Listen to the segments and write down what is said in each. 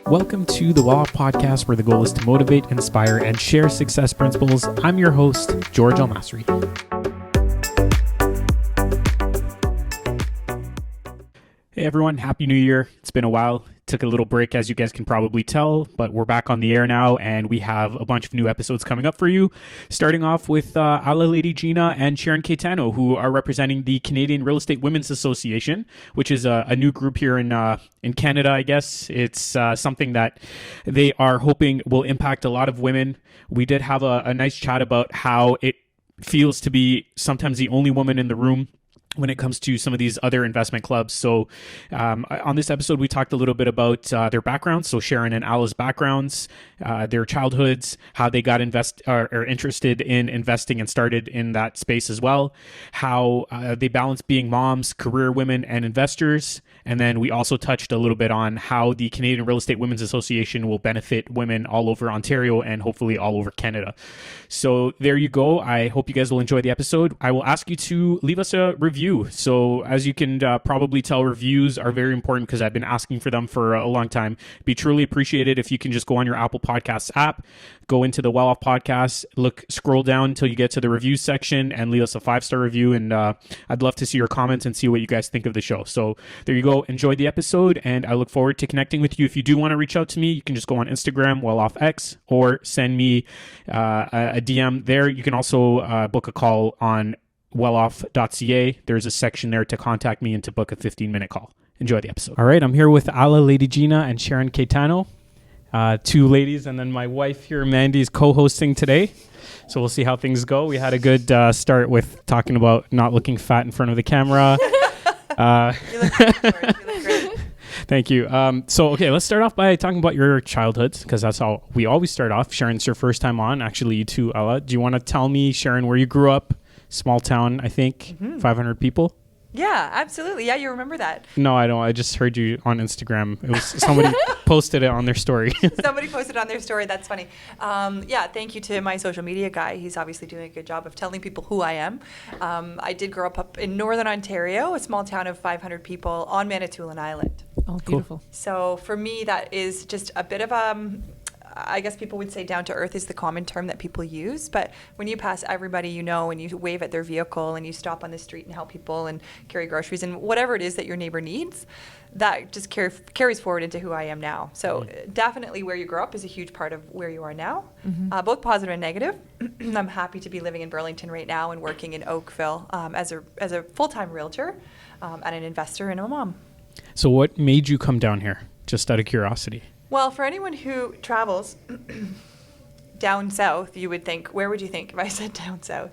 Welcome to the Well Off Podcast, where the goal is to motivate, inspire, and share success principles. I'm your host, George Masri. Hey everyone, Happy New Year. It's been a while. Took a little break, as you guys can probably tell, but we're back on the air now, and we have a bunch of new episodes coming up for you. Starting off with Alla, Ladygina, and Sharon and Caetano, who are representing the Canadian Real Estate Women's Association, which is a new group here in Canada, I guess. It's something that they are hoping will impact a lot of women. We did have a nice chat about how it feels to be sometimes the only woman in the room when it comes to some of these other investment clubs. So on this episode, we talked a little bit about their backgrounds. So Sharon and Alla's backgrounds, their childhoods, how they got interested in investing and started in that space as well, how they balance being moms, career women, and investors. And then we also touched a little bit on how the Canadian Real Estate Women's Association will benefit women all over Ontario and hopefully all over Canada. So there you go. I hope you guys will enjoy the episode. I will ask you to leave us a review. So as you can probably tell, reviews are very important because I've been asking for them for a long time. It'd be truly appreciated if you can just go on your Apple Podcasts app, go into the Well Off Podcast, scroll down until you get to the reviews section and leave us a 5-star review. And I'd love to see your comments and see what you guys think of the show. So there you go. Enjoy the episode, and I look forward to connecting with you. If you do want to reach out to me, you can just go on Instagram, WellOffX, or send me a DM there. You can also book a call on welloff.ca. There's a section there to contact me and to book a 15-minute call. Enjoy the episode. All right, I'm here with Alla, Ladygina, and Sharon Caetano, two ladies, and then my wife here, Mandy, is co-hosting today. So we'll see how things go. We had a good start with talking about not looking fat in front of the camera. You look great, George. You look great. Thank you. Okay, let's start off by talking about your childhoods, because that's how we always start off. Sharon, it's your first time on. Actually, you too, Alla. Do you want to tell me, Sharon, where you grew up? Small town, I think, 500 people. Yeah, absolutely. Yeah, you remember that. No, I don't. I just heard you on Instagram. It was somebody posted it on their story. Somebody posted on their story. That's funny. Yeah, thank you to my social media guy. He's obviously doing a good job of telling people who I am. I did grow up in Northern Ontario, a small town of 500 people on Manitoulin Island. Oh, beautiful. Cool. So for me, that is just a bit of I guess people would say down to earth is the common term that people use. But when you pass everybody you know and you wave at their vehicle and you stop on the street and help people and carry groceries and whatever it is that your neighbor needs, that just carries forward into who I am now. So definitely where you grow up is a huge part of where you are now, both positive and negative. I'm happy to be living in Burlington right now and working in Oakville as a full-time realtor and an investor and a mom. So what made you come down here, just out of curiosity? Well, for anyone who travels down south, you would think, where would you think if I said down south?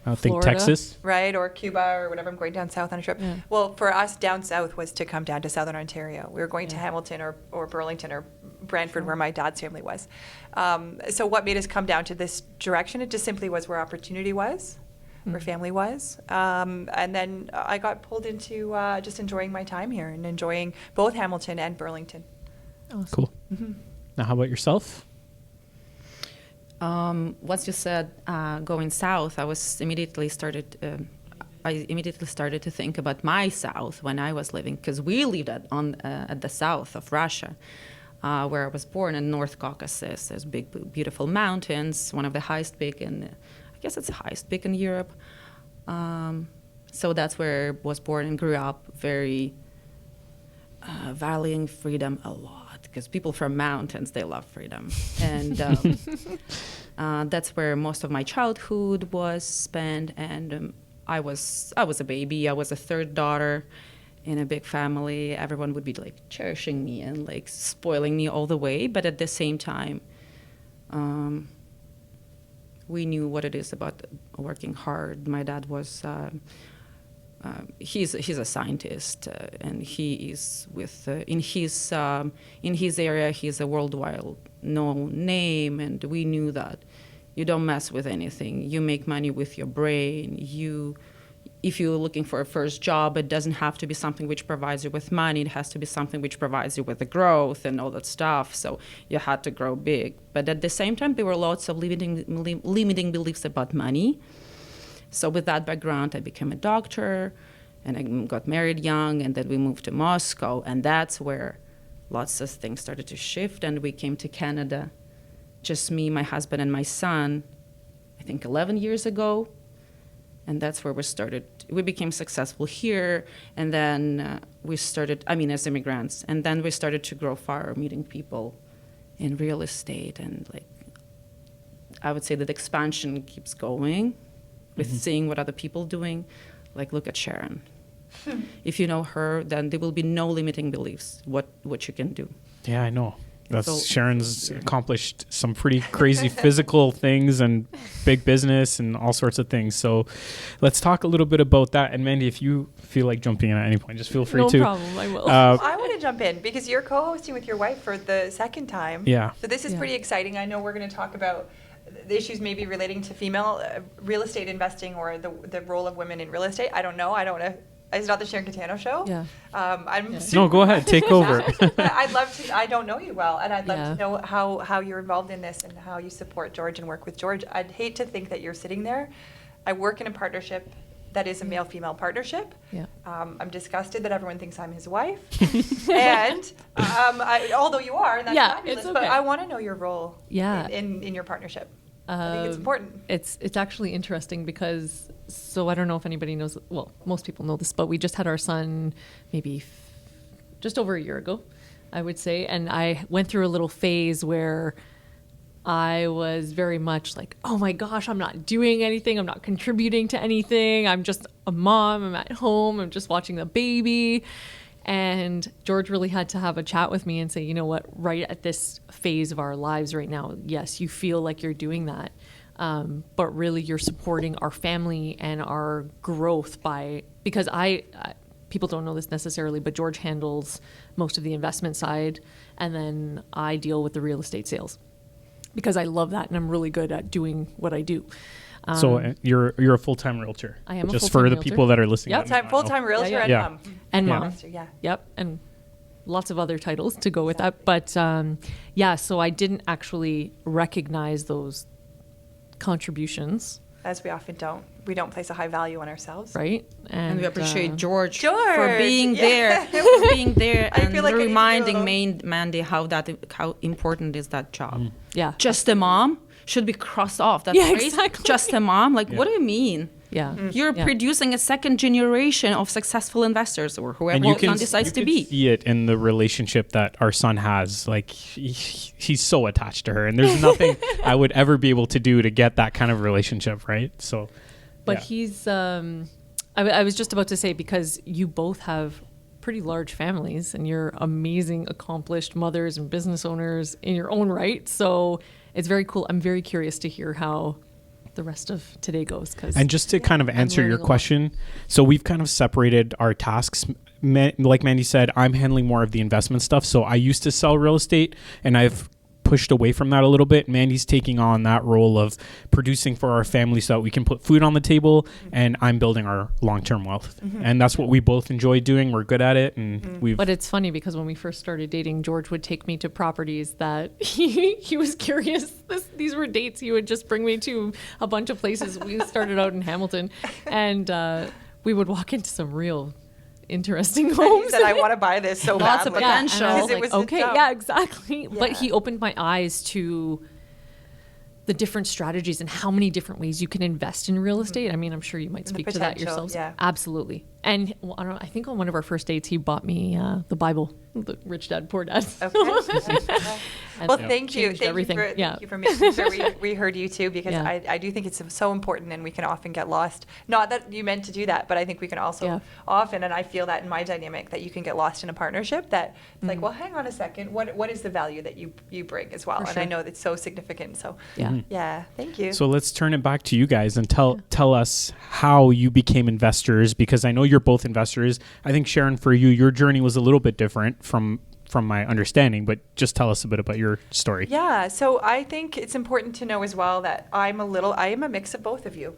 I think Florida. Texas. Right, or Cuba or whatever. I'm going down south on a trip. Yeah. Well, for us, down south was to come down to Southern Ontario. We were going to Hamilton or Burlington or Brantford, where my dad's family was. So what made us come down to this direction? It just simply was where opportunity was, where family was. And then I got pulled into just enjoying my time here and enjoying both Hamilton and Burlington. Awesome. Cool. Now, how about yourself? Once you said going south, I immediately started to think about my south when I was living, because we lived at the south of Russia, where I was born in North Caucasus. There's big, beautiful mountains, one of the highest peak I guess it's the highest peak in Europe. So that's where I was born and grew up, very valuing freedom a lot. Because people from mountains, they love freedom. And that's where most of my childhood was spent. And I was a baby. I was a third daughter in a big family. Everyone would be like cherishing me and like spoiling me all the way. But at the same time, we knew what it is about working hard. My dad was... he's a scientist, and he is in his area. He's a worldwide known name, and we knew that you don't mess with anything. You make money with your brain. If you're looking for a first job, it doesn't have to be something which provides you with money. It has to be something which provides you with the growth and all that stuff. So you had to grow big, but at the same time, there were lots of limiting beliefs about money. So with that background, I became a doctor, and I got married young, and then we moved to Moscow, and that's where lots of things started to shift, and we came to Canada, just me, my husband, and my son, I think 11 years ago. And that's where we became successful here, and then we started, as immigrants, and then we started to grow far, meeting people in real estate, and like, I would say that expansion keeps going with seeing what other people doing. Like, look at Sharon. If you know her, then there will be no limiting beliefs what you can do. Yeah, I know. Sharon's accomplished some pretty crazy physical things and big business and all sorts of things. So let's talk a little bit about that. And Mandy, if you feel like jumping in at any point, just feel free to. No problem, I will. I want to jump in because you're co-hosting with your wife for the second time. Yeah. So this is pretty exciting. I know we're going to talk about the issues maybe relating to female real estate investing or the role of women in real estate. I don't know. It's not the Sharon Caetano show. Yeah. No, go ahead. Take over. I'd love to. I don't know you well, and I'd love to know how you're involved in this and how you support George and work with George. I'd hate to think that you're sitting there. I work in a partnership that is a male-female partnership. Yeah. I'm disgusted that everyone thinks I'm his wife. And although you are, and that's fabulous, it's okay. but I want to know your role Yeah. in your partnership. I think it's important. It's actually interesting because, so I don't know if anybody knows, well, most people know this, but we just had our son maybe just over a year ago, I would say. And I went through a little phase where I was very much like, oh my gosh, I'm not doing anything. I'm not contributing to anything. I'm just a mom. I'm at home. I'm just watching the baby. And George really had to have a chat with me and say, you know what, right at this phase of our lives right now, yes, you feel like you're doing that. But really you're supporting our family and our growth because people don't know this necessarily, but George handles most of the investment side. And then I deal with the real estate sales because I love that. And I'm really good at doing what I do. So you're a full-time realtor. I am a just full-time for the realtor. people that are listening. Yep. Full-time realtor and Yeah. mom. And Yeah. mom. Yeah. Yep. And lots of other titles to go with that. But so I didn't actually recognize those contributions. As we often don't. We don't place a high value on ourselves. Right. And we appreciate George George, for being yeah. there, for being there, I and feel like I need to do a reminding little- Mandy how important is that job. Yeah. Just a mom should be crossed off. That's Yeah, great. exactly. Just a mom. Like, what do you mean? Yeah. You're Yeah. producing a second generation of successful investors, or whoever And your son decides to be. see it in the relationship that our son has. Like he's so attached to her, and there's nothing I would ever be able to do to get that kind of relationship, right? So, But yeah. he's, I was just about to say, because you both have pretty large families and you're amazing, accomplished mothers and business owners in your own right. So it's very cool. I'm very curious to hear how the rest of today goes. And just to kind of answer your learning a lot. question, so we've kind of separated our tasks. Like Mandy said, I'm handling more of the investment stuff. So I used to sell real estate, and I've pushed away from that a little bit. Mandy's taking on that role of producing for our family so that we can put food on the table, and I'm building our long-term wealth. And that's what we both enjoy doing. We're good at it, and we've... But it's funny because when we first started dating, George would take me to properties that he was curious. These were dates. He would just bring me to a bunch of places. We started out in Hamilton, and we would walk into some real interesting He homes. said, I want to buy this so Lots of badly. potential. And I was Because it like, was okay, dumb. yeah, exactly. Yeah. But he opened my eyes to the different strategies and how many different ways you can invest in real estate. I mean, I'm sure you might And the speak to that potential, yourselves. yeah. Absolutely. And well, I don't know, I think on one of our first dates, he bought me the Bible, the Rich Dad, Poor Dad. Okay. And Well, so thank you. changed Thank everything. you for making sure we heard you too, because Yeah. I do think it's so important, and we can often get lost. Not that you meant to do that, but I think we can also Yeah. often, and I feel that in my dynamic, that you can get lost in a partnership that it's like, well, hang on a second, what is the value that you bring as well? For And sure. I know that's so significant. So Yeah. yeah, thank you. So let's turn it back to you guys and tell us how you became investors, because I know you're both investors. I think, Sharon, for you, your journey was a little bit different from my understanding, but just tell us a bit about your story. Yeah, so I think it's important to know as well that I am a mix of both of you.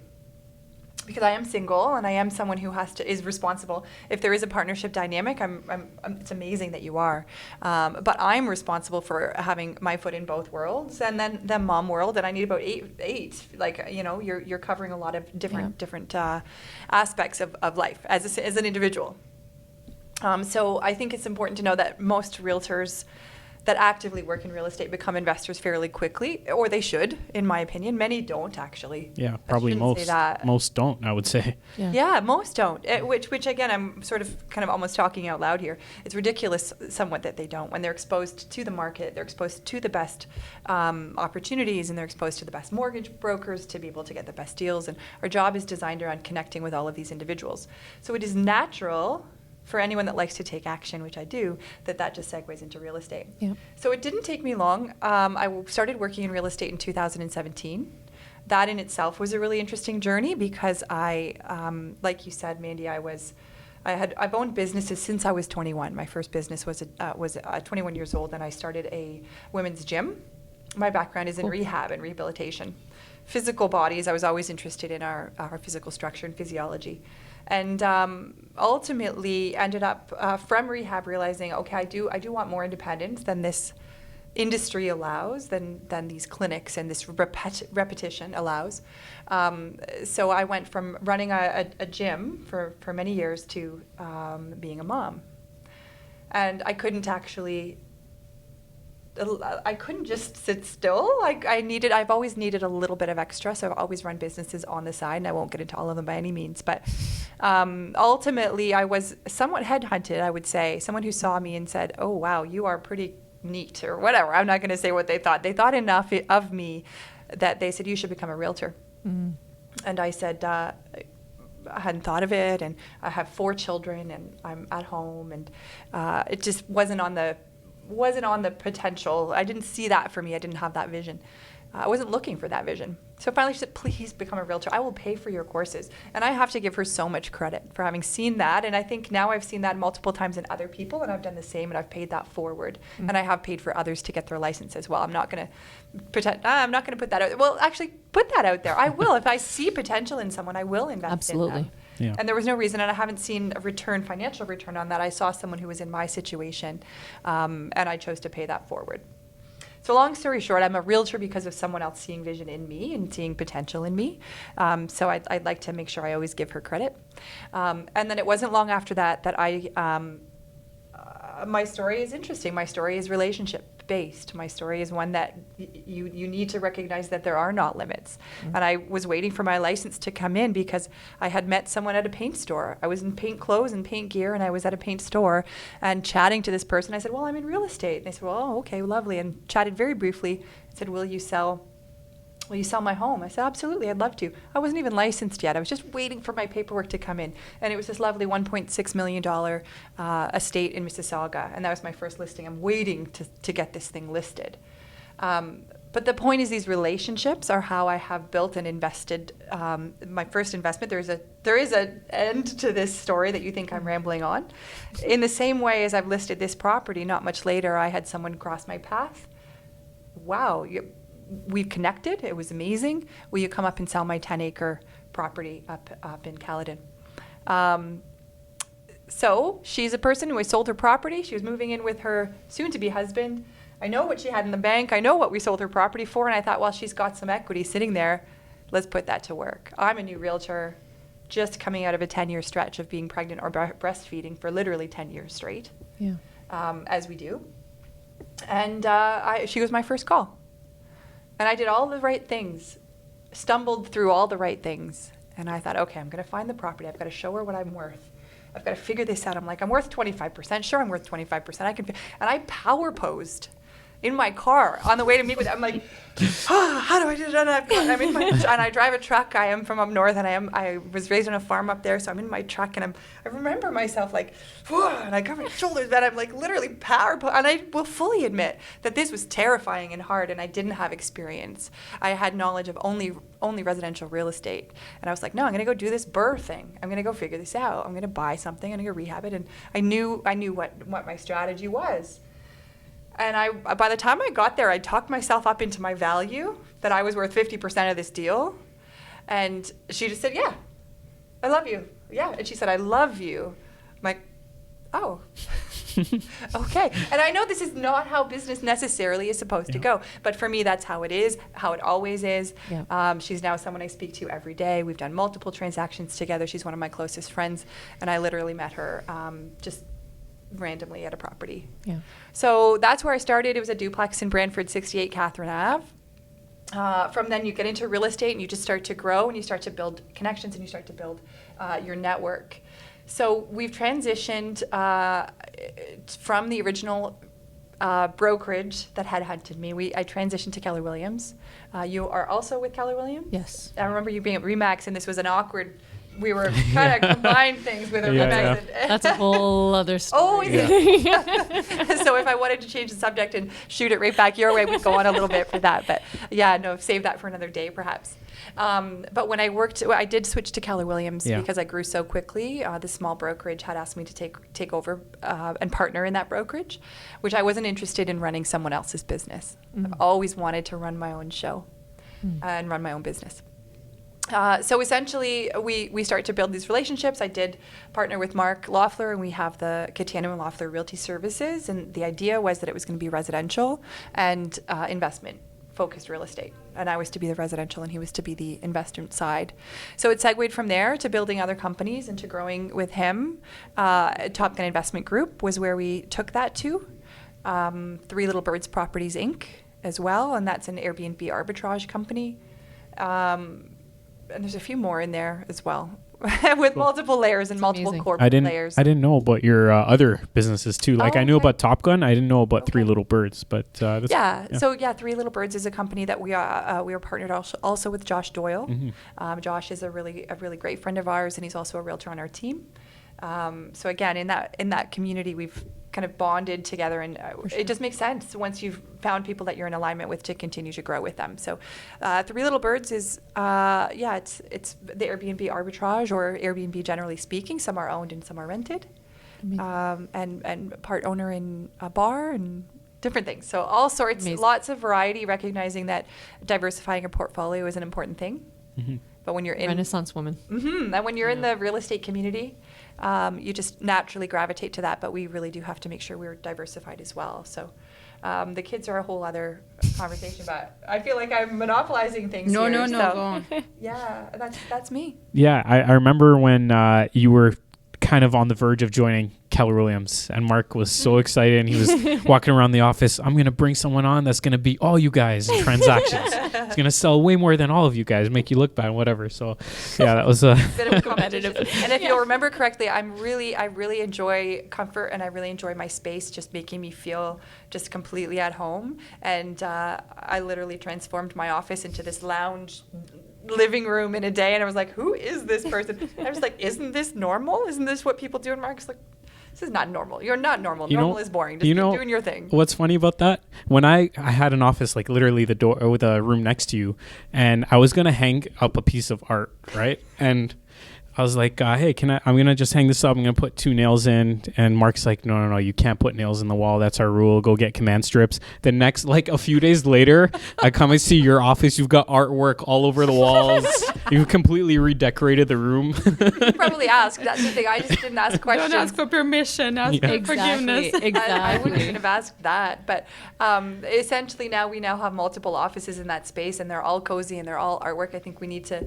Because I am single and I am someone who is responsible. If there is a partnership dynamic, it's amazing that you are. But I'm responsible for having my foot in both worlds, and then the mom world, and I need about eight. Like, you're covering a lot of different aspects of life as an individual. So I think it's important to know that most realtors that actively work in real estate become investors fairly quickly, or they should, in my opinion. Many don't, actually. Yeah, I probably shouldn't say that. most don't, I would say. Yeah, most don't. Which again, I'm sort of kind of almost talking out loud here. It's ridiculous somewhat that they don't. When they're exposed to the market, they're exposed to the best opportunities, and they're exposed to the best mortgage brokers to be able to get the best deals. And our job is designed around connecting with all of these individuals. So it is natural for anyone that likes to take action, which I do, that just segues into real estate. Yep. So it didn't take me long. I started working in real estate in 2017. That in itself was a really interesting journey because I, like you said, Mandy, I've owned businesses since I was 21. My first business was 21 years old, and I started a women's gym. My background is in rehab and rehabilitation. Physical bodies, I was always interested in our physical structure and physiology. And ultimately ended up from rehab realizing, okay, I do want more independence than this industry allows, than these clinics and this repetition allows. So I went from running a gym for many years to being a mom. And I couldn't just sit still. I've always needed a little bit of extra, so I've always run businesses on the side, and I won't get into all of them by any means. But ultimately, I was somewhat headhunted, I would say. Someone who saw me and said, oh, wow, you are pretty neat, or whatever. I'm not going to say what they thought. They thought enough of me that they said, you should become a realtor. Mm. And I said, I hadn't thought of it, and I have 4 children, and I'm at home, and it just wasn't on the potential. I didn't see that for me. I didn't have that vision. I wasn't looking for that vision. So finally she said, please become a realtor. I will pay for your courses. And I have to give her so much credit for having seen that. And I think now I've seen that multiple times in other people, and I've done the same, and I've paid that forward. Mm-hmm. And I have paid for others to get their license as well. I'm not going to pretend, I'm not going to put that out. Well, actually put that out there. I will. If I see potential in someone, I will invest in them. Yeah. And there was no reason, and I haven't seen a financial return on that. I saw someone who was in my situation, and I chose to pay that forward. So long story short, I'm a realtor because of someone else seeing vision in me and seeing potential in me. So I'd like to make sure I always give her credit. And then it wasn't long after that my story is interesting. My story is relationship-based. My story is one that you need to recognize that there are not limits. Mm-hmm. And I was waiting for my license to come in because I had met someone at a paint store. I was in paint clothes and paint gear, and I was at a paint store and chatting to this person. I said, well, I'm in real estate. And they said, well, oh, okay, lovely. And chatted very briefly. I said, will you sell my home? I said, absolutely, I'd love to. I wasn't even licensed yet. I was just waiting for my paperwork to come in. And it was this lovely $1.6 million estate in Mississauga. And that was my first listing. I'm waiting to get this thing listed. But the point is, these relationships are how I have built and invested my first investment. There is an end to this story that you think I'm rambling on. In the same way as I've listed this property, not much later, I had someone cross my path. Wow, we've connected. It was amazing. Will you come up and sell my 10-acre property up in Caledon? So she's a person who has sold her property. She was moving in with her soon-to-be husband. I know what she had in the bank. I know what we sold her property for. And I thought, well, she's got some equity sitting there. Let's put that to work. I'm a new realtor just coming out of a 10-year stretch of being pregnant or breastfeeding for literally 10 years straight, as we do. And she was my first call. And I did all the right things, stumbled through all the right things. And I thought, okay, I'm going to find the property. I've got to show her what I'm worth. I've got to figure this out. I'm like, I'm worth 25%. Sure, I'm worth 25%. And I power posed in my car on the way to meet with them. I'm like, how do I do that? I'm in my, and I drive a truck. I am from up north, and I was raised on a farm up there, so I'm in my truck, and I remember myself like, and I cover my shoulders, and I'm like literally and I will fully admit that this was terrifying and hard, and I didn't have experience. I had knowledge of only residential real estate, and I was like, no, I'm gonna go do this burr thing. I'm gonna go figure this out. I'm gonna buy something. I'm gonna go rehab it, and I knew what my strategy was. And by the time I got there, I talked myself up into my value, that I was worth 50% of this deal. And she just said, yeah, I love you. Yeah. And she said, I love you. I'm like, oh, okay. And I know this is not how business necessarily is supposed to go. But for me, that's how it is, how it always is. Yeah. She's now someone I speak to every day. We've done multiple transactions together. She's one of my closest friends. And I literally met her just randomly at a property. Yeah. So that's where I started. It was a duplex in Brantford, 68 Catherine Ave. From then you get into real estate and you just start to grow and you start to build connections and you start to build your network. So we've transitioned from the original brokerage that had hunted me. I transitioned to Keller Williams. You are also with Keller Williams? Yes. I remember you being at Remax, and this was an awkward. We were trying to combine things with a Remax. That's a whole other story. Oh, is it? So if I wanted to change the subject and shoot it right back your way, we'd go on a little bit for that. But yeah, no, save that for another day, perhaps. But when I did switch to Keller Williams because I grew so quickly. The small brokerage had asked me to take over and partner in that brokerage, which I wasn't interested in running someone else's business. I've always wanted to run my own show and run my own business. So essentially, we start to build these relationships. I did partner with Mark Loeffler, and we have the Caetano and Loeffler Realty Services. And the idea was that it was going to be residential and investment-focused real estate. And I was to be the residential, and he was to be the investment side. So it segued from there to building other companies and to growing with him. Top Gun Investment Group was where we took that to. Three Little Birds Properties, Inc. as well, and that's an Airbnb arbitrage company. And there's a few more in there as well, with multiple layers and multiple corporate layers. I didn't know about your other businesses too. Like I knew about Top Gun. I didn't know about Three Little Birds, but So Three Little Birds is a company that we are partnered also with Josh Doyle. Mm-hmm. Josh is a really great friend of ours, and he's also a realtor on our team. So again, in that community, we've kind of bonded together, and it just makes sense once you've found people that you're in alignment with to continue to grow with them. So Three Little Birds is it's the Airbnb arbitrage, or Airbnb generally speaking. Some are owned and some are rented, and part owner in a bar and different things. So all sorts, lots of variety, recognizing that diversifying a portfolio is an important thing. Mm-hmm. But when you're in Renaissance woman, and when you're in the real estate community, you just naturally gravitate to that. But we really do have to make sure we're diversified as well. So the kids are a whole other conversation. But I feel like I'm monopolizing things. No, here, go on. Yeah, that's me. Yeah, I remember when you were kind of on the verge of joining Keller Williams, and Mark was so excited, and he was walking around the office. I'm going to bring someone on that's going to beat all you guys in transactions. It's going to sell way more than all of you guys, make you look bad, whatever. So yeah, that was a bit of a competitive. And if you'll remember correctly, I really enjoy comfort, and I really enjoy my space just making me feel just completely at home. And I literally transformed my office into this lounge living room in a day, and I was like, who is this person? And I was like, isn't this normal? Isn't this what people do? And Mark's like, this is not normal. You're not normal. Normal is boring. Just keep doing your thing. What's funny about that? When I had an office, like literally the door with a room next to you, and I was gonna hang up a piece of art, right? And I was like, hey, I'm going to just hang this up. I'm going to put 2 nails in. And Mark's like, no, you can't put nails in the wall. That's our rule. Go get command strips. The next, like a few days later, I come and see your office. You've got artwork all over the walls. You've completely redecorated the room. You probably asked. That's the thing. I just didn't ask questions. Don't ask for permission. Ask for forgiveness. Exactly. I wouldn't even have asked that. But essentially we now have multiple offices in that space, and they're all cozy and they're all artwork. I think we need to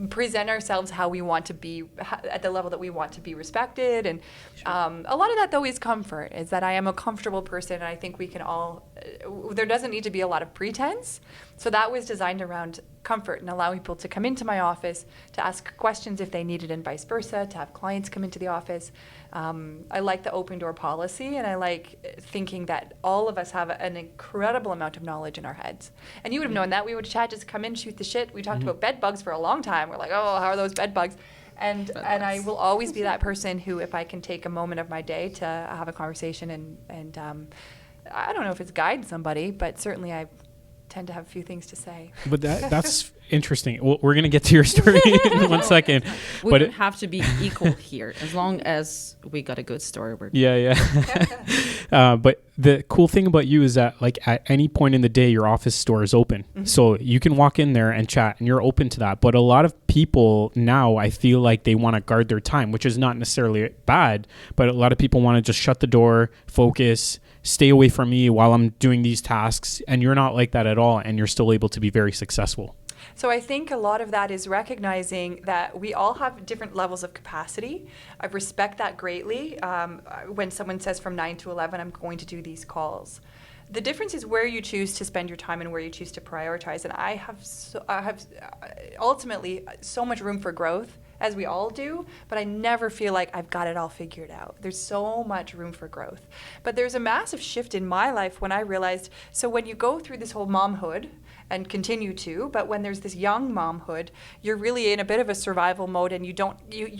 present ourselves how we want to be, at the level that we want to be respected. And a lot of that, though, is comfort, is that I am a comfortable person, and I think we can all, there doesn't need to be a lot of pretense. So that was designed around comfort and allowing people to come into my office, to ask questions if they needed, and vice versa, to have clients come into the office. I like the open door policy, and I like thinking that all of us have an incredible amount of knowledge in our heads. And you would have known that. We would chat, just come in, shoot the shit. We talked about bed bugs for a long time. We're like, oh, how are those bed bugs? And I will always be that person who, if I can take a moment of my day to have a conversation and I don't know if it's guide somebody, but certainly I tend to have a few things to say. But that's interesting. Well, we're going to get to your story in 1 second. We don't have to be equal here, as long as we got a good story. Yeah. But the cool thing about you is that, like, at any point in the day, your office door is open. Mm-hmm. So you can walk in there and chat, and you're open to that. But a lot of people now, I feel like they want to guard their time, which is not necessarily bad, but a lot of people want to just shut the door, focus, stay away from me while I'm doing these tasks. And you're not like that at all, and you're still able to be very successful. So I think a lot of that is recognizing that we all have different levels of capacity. I respect that greatly. When someone says from 9 to 11, I'm going to do these calls. The difference is where you choose to spend your time and where you choose to prioritize. And I have ultimately so much room for growth, as we all do, but I never feel like I've got it all figured out. There's so much room for growth. But there's a massive shift in my life when I realized, so when you go through this whole momhood, and continue to, but when there's this young momhood, you're really in a bit of a survival mode, and you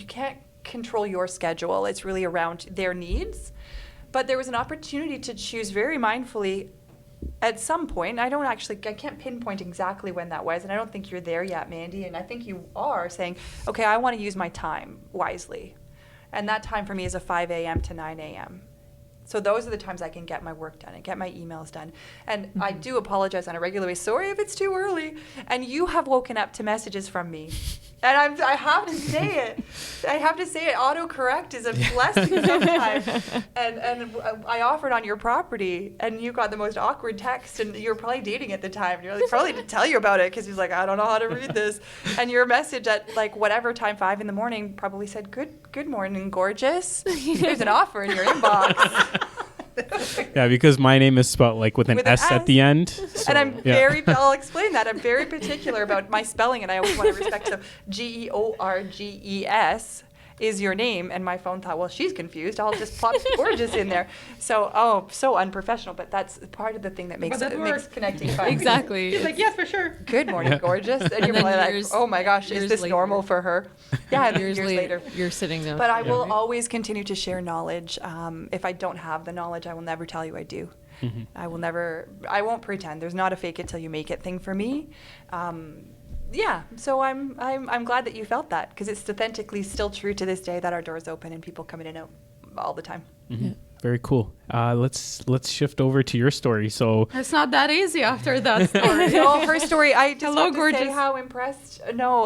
can't control your schedule. It's really around their needs. But there was an opportunity to choose very mindfully at some point. I can't pinpoint exactly when that was, and I don't think you're there yet, Mandy, and I think you are saying, okay, I want to use my time wisely. And that time for me is a 5 a.m. to 9 a.m. So those are the times I can get my work done and get my emails done. And I do apologize on a regular basis. Sorry if it's too early. And you have woken up to messages from me. And I have to say it. Autocorrect is a blessing sometimes. And I offered on your property, and you got the most awkward text, and you were probably dating at the time. And you're like, probably didn't tell you about it because he was like, I don't know how to read this. And your message at like whatever time, 5 a.m, probably said, good morning, gorgeous. There's an offer in your inbox. Yeah, because my name is spelled like with an S at the end. So, and I'll explain that. I'm very particular about my spelling, and I always want to respect. So Georges is your name. And my phone thought, well, she's confused. I'll just plop gorgeous in there. So, so unprofessional. But that's part of the thing that makes connecting fun. Exactly. She's like, yes, for sure. Good morning, gorgeous. And you're probably like, oh my gosh, is this normal for her? Yeah, and years later. You're sitting there. But I will always continue to share knowledge. If I don't have the knowledge, I will never tell you I do. Mm-hmm. I won't pretend. There's not a fake it till you make it thing for me. So I'm glad that you felt that, because it's authentically still true to this day that our doors open and people come in and out all the time. Mm-hmm. Yeah. Very cool. Let's shift over to your story. So it's not that easy after that story. No, her story. I just Hello, have to gorgeous. say how impressed. No,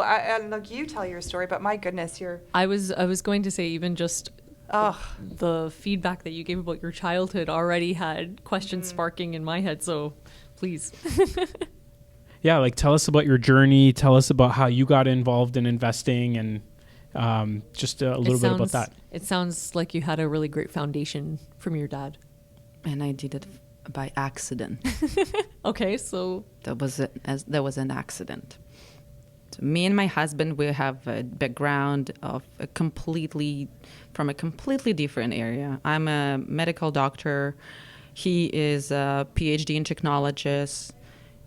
look, you tell your story. But my goodness, I was going to say even just the feedback that you gave about your childhood already had questions sparking in my head. So please. Yeah, like tell us about your journey. Tell us about how you got involved in investing, and just a little bit about that. It sounds like you had a really great foundation from your dad. And I did it by accident. Okay, so that was an accident. So me and my husband, we have a background from a completely different area. I'm a medical doctor. He is a PhD in technologist.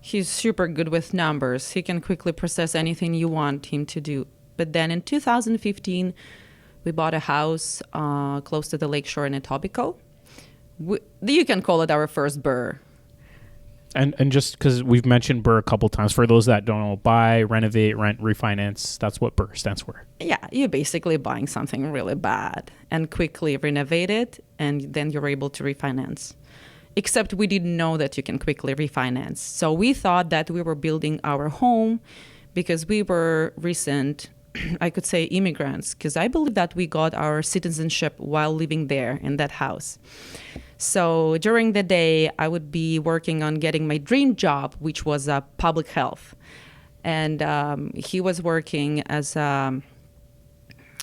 He's super good with numbers. He can quickly process anything you want him to do. But then in 2015, we bought a house close to the lakeshore in Etobicoke. You can call it our first burr. And just because we've mentioned burr a couple times, for those that don't know, buy, renovate, rent, refinance, that's what burr stands for. Yeah, you're basically buying something really bad and quickly renovate it, and then you're able to refinance. Except we didn't know that you can quickly refinance. So we thought that we were building our home because we were recent, I could say, immigrants, because I believe that we got our citizenship while living there in that house. So during the day, I would be working on getting my dream job, which was public health. And he was working as a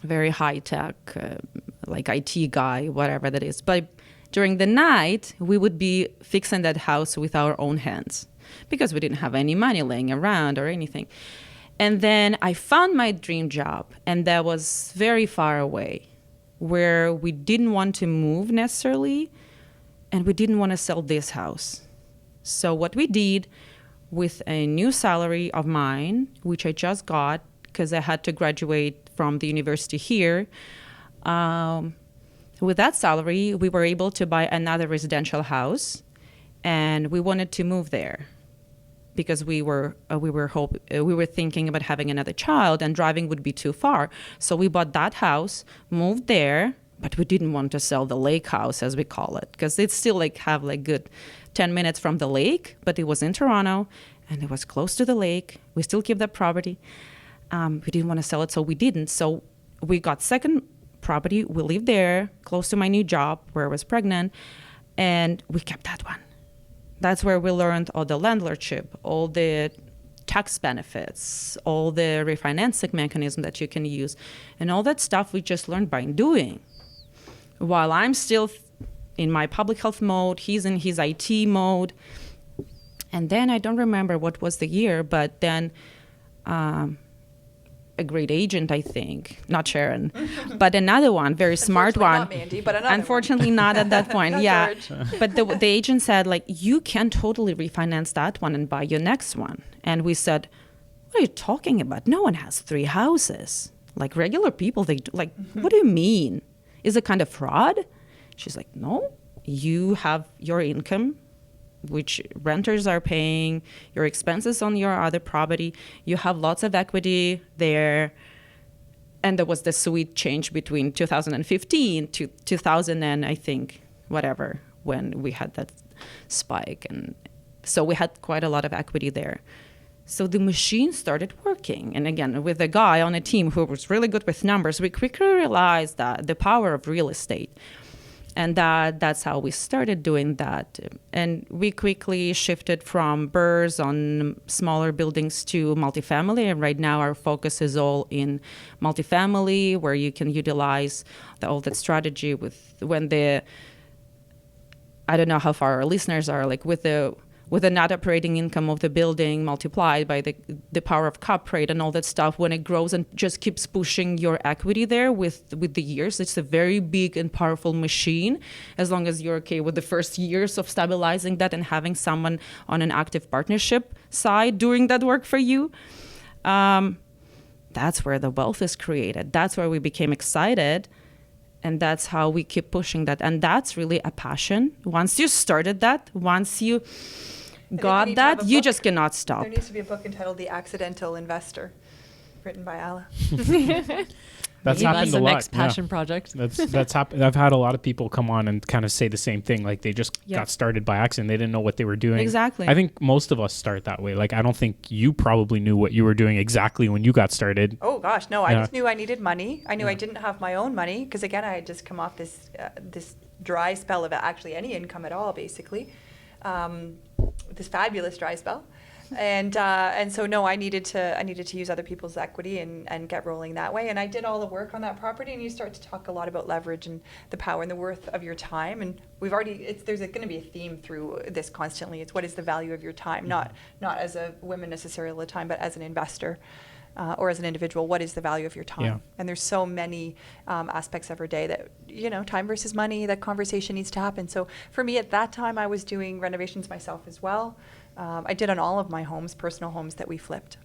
very high-tech, like IT guy, whatever that is. But during the night, we would be fixing that house with our own hands because we didn't have any money laying around or anything. And then I found my dream job, and that was very far away, where we didn't want to move necessarily, and we didn't want to sell this house. So what we did with a new salary of mine, which I just got because I had to graduate from the university here, with that salary, we were able to buy another residential house, and we wanted to move there because we were thinking about having another child, and driving would be too far. So we bought that house, moved there, but we didn't want to sell the lake house, as we call it, because it's still have good 10 minutes from the lake, but it was in Toronto, and it was close to the lake. We still keep that property. We didn't want to sell it, so we didn't. So we got second property. We lived there, close to my new job where I was pregnant, and we kept that one. That's where we learned all the landlordship, all the tax benefits, all the refinancing mechanism that you can use, and all that stuff we just learned by doing. While I'm still in my public health mode, he's in his IT mode. And then I don't remember what was the year, but then a great agent, I think, not Sharon, but another one, very smart one. Not Mandy, but another Unfortunately, not at that point. Not Yeah, George. but the agent said, like, you can totally refinance that one and buy your next one. And we said, what are you talking about? No one has 3 houses. Like regular people, they do, like, what do you mean? Is it kind of fraud? She's like, no, you have your income, which renters are paying, your expenses on your other property. You have lots of equity there. And there was the sweet change between 2015 to 2000 and I think whatever, when we had that spike. And so we had quite a lot of equity there. So the machine started working. And again, with a guy on a team who was really good with numbers, we quickly realized that the power of real estate. And that's how we started doing that. And we quickly shifted from BRRRRs on smaller buildings to multifamily. And right now our focus is all in multifamily, where you can utilize all that strategy with when I don't know how far our listeners are, like with the net operating income of the building multiplied by the power of cap rate and all that stuff, when it grows and just keeps pushing your equity there with the years, it's a very big and powerful machine, as long as you're okay with the first years of stabilizing that and having someone on an active partnership side doing that work for you. That's where the wealth is created. That's where we became excited. And that's how we keep pushing that. And that's really a passion. Once you started that, once you got that, you just cannot stop. There needs to be a book entitled The Accidental Investor, written by Alla. That's Maybe happened that's a the lot. next passion project. That's happened. I've had a lot of people come on and kind of say the same thing. Like they just got started by accident. They didn't know what they were doing. Exactly. I think most of us start that way. Like I don't think you probably knew what you were doing exactly when you got started. Oh gosh, no! I just knew I needed money. I knew I didn't have my own money because again, I had just come off this dry spell of actually any income at all, basically. This fabulous dry spell, and so no, I needed to use other people's equity and get rolling that way. And I did all the work on that property. And you start to talk a lot about leverage and the power and the worth of your time. And there's going to be a theme through this constantly. It's what is the value of your time, not as a woman necessarily all the time, but as an investor. Or as an individual, what is the value of your time? Yeah. And there's so many aspects of our day that, time versus money, that conversation needs to happen. So for me at that time, I was doing renovations myself as well. I did on all of my homes, personal homes that we flipped.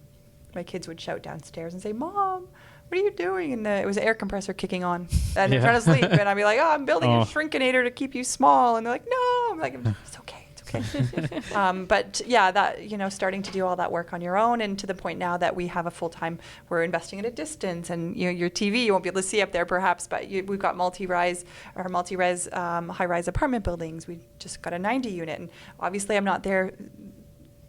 My kids would shout downstairs and say, "Mom, what are you doing?" And it was an air compressor kicking on and trying to sleep. And I'd be like, "Oh, I'm building a shrinkinator to keep you small." And they're like, "No." I'm like, "It's okay. But yeah, that, starting to do all that work on your own, and to the point now that we have a full-time, we're investing at a distance, and your TV, you won't be able to see up there perhaps, but we've got multi-res high-rise apartment buildings. We just got a 90 unit, and obviously I'm not there,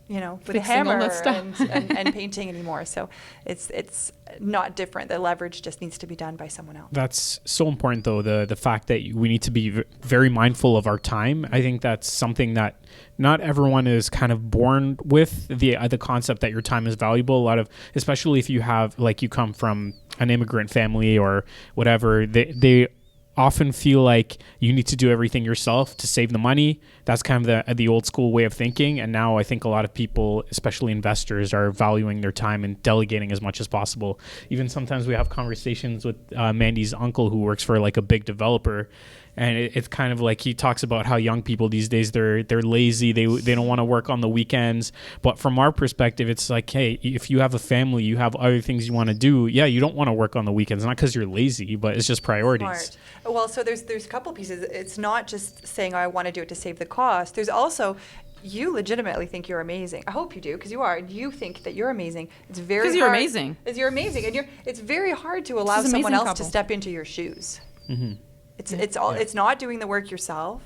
with Fixing a hammer all that stuff. and painting anymore. So it's not different. The leverage just needs to be done by someone else. That's so important, though, the fact that we need to be very mindful of our time. I think that's something that not everyone is kind of born with, the concept that your time is valuable. A lot of, especially if you have, like, you come from an immigrant family or whatever, they often feel like you need to do everything yourself to save the money. That's kind of the old school way of thinking. And now I think a lot of people, especially investors, are valuing their time and delegating as much as possible. Even sometimes we have conversations with Mandy's uncle, who works for like a big developer. And it's kind of like he talks about how young people these days, they're lazy. They don't want to work on the weekends. But from our perspective, it's like, hey, if you have a family, you have other things you want to do. Yeah, you don't want to work on the weekends, not because you're lazy, but it's just priorities. Smart. Well, so there's a couple pieces. It's not just saying, I want to do it to save the cost. There's also, you legitimately think you're amazing. I hope you do, because you are. You think that you're amazing. It's very hard. Because you're amazing. Because you're amazing. And it's very hard to allow someone else to step into your shoes. Mm-hmm. It's not doing the work yourself.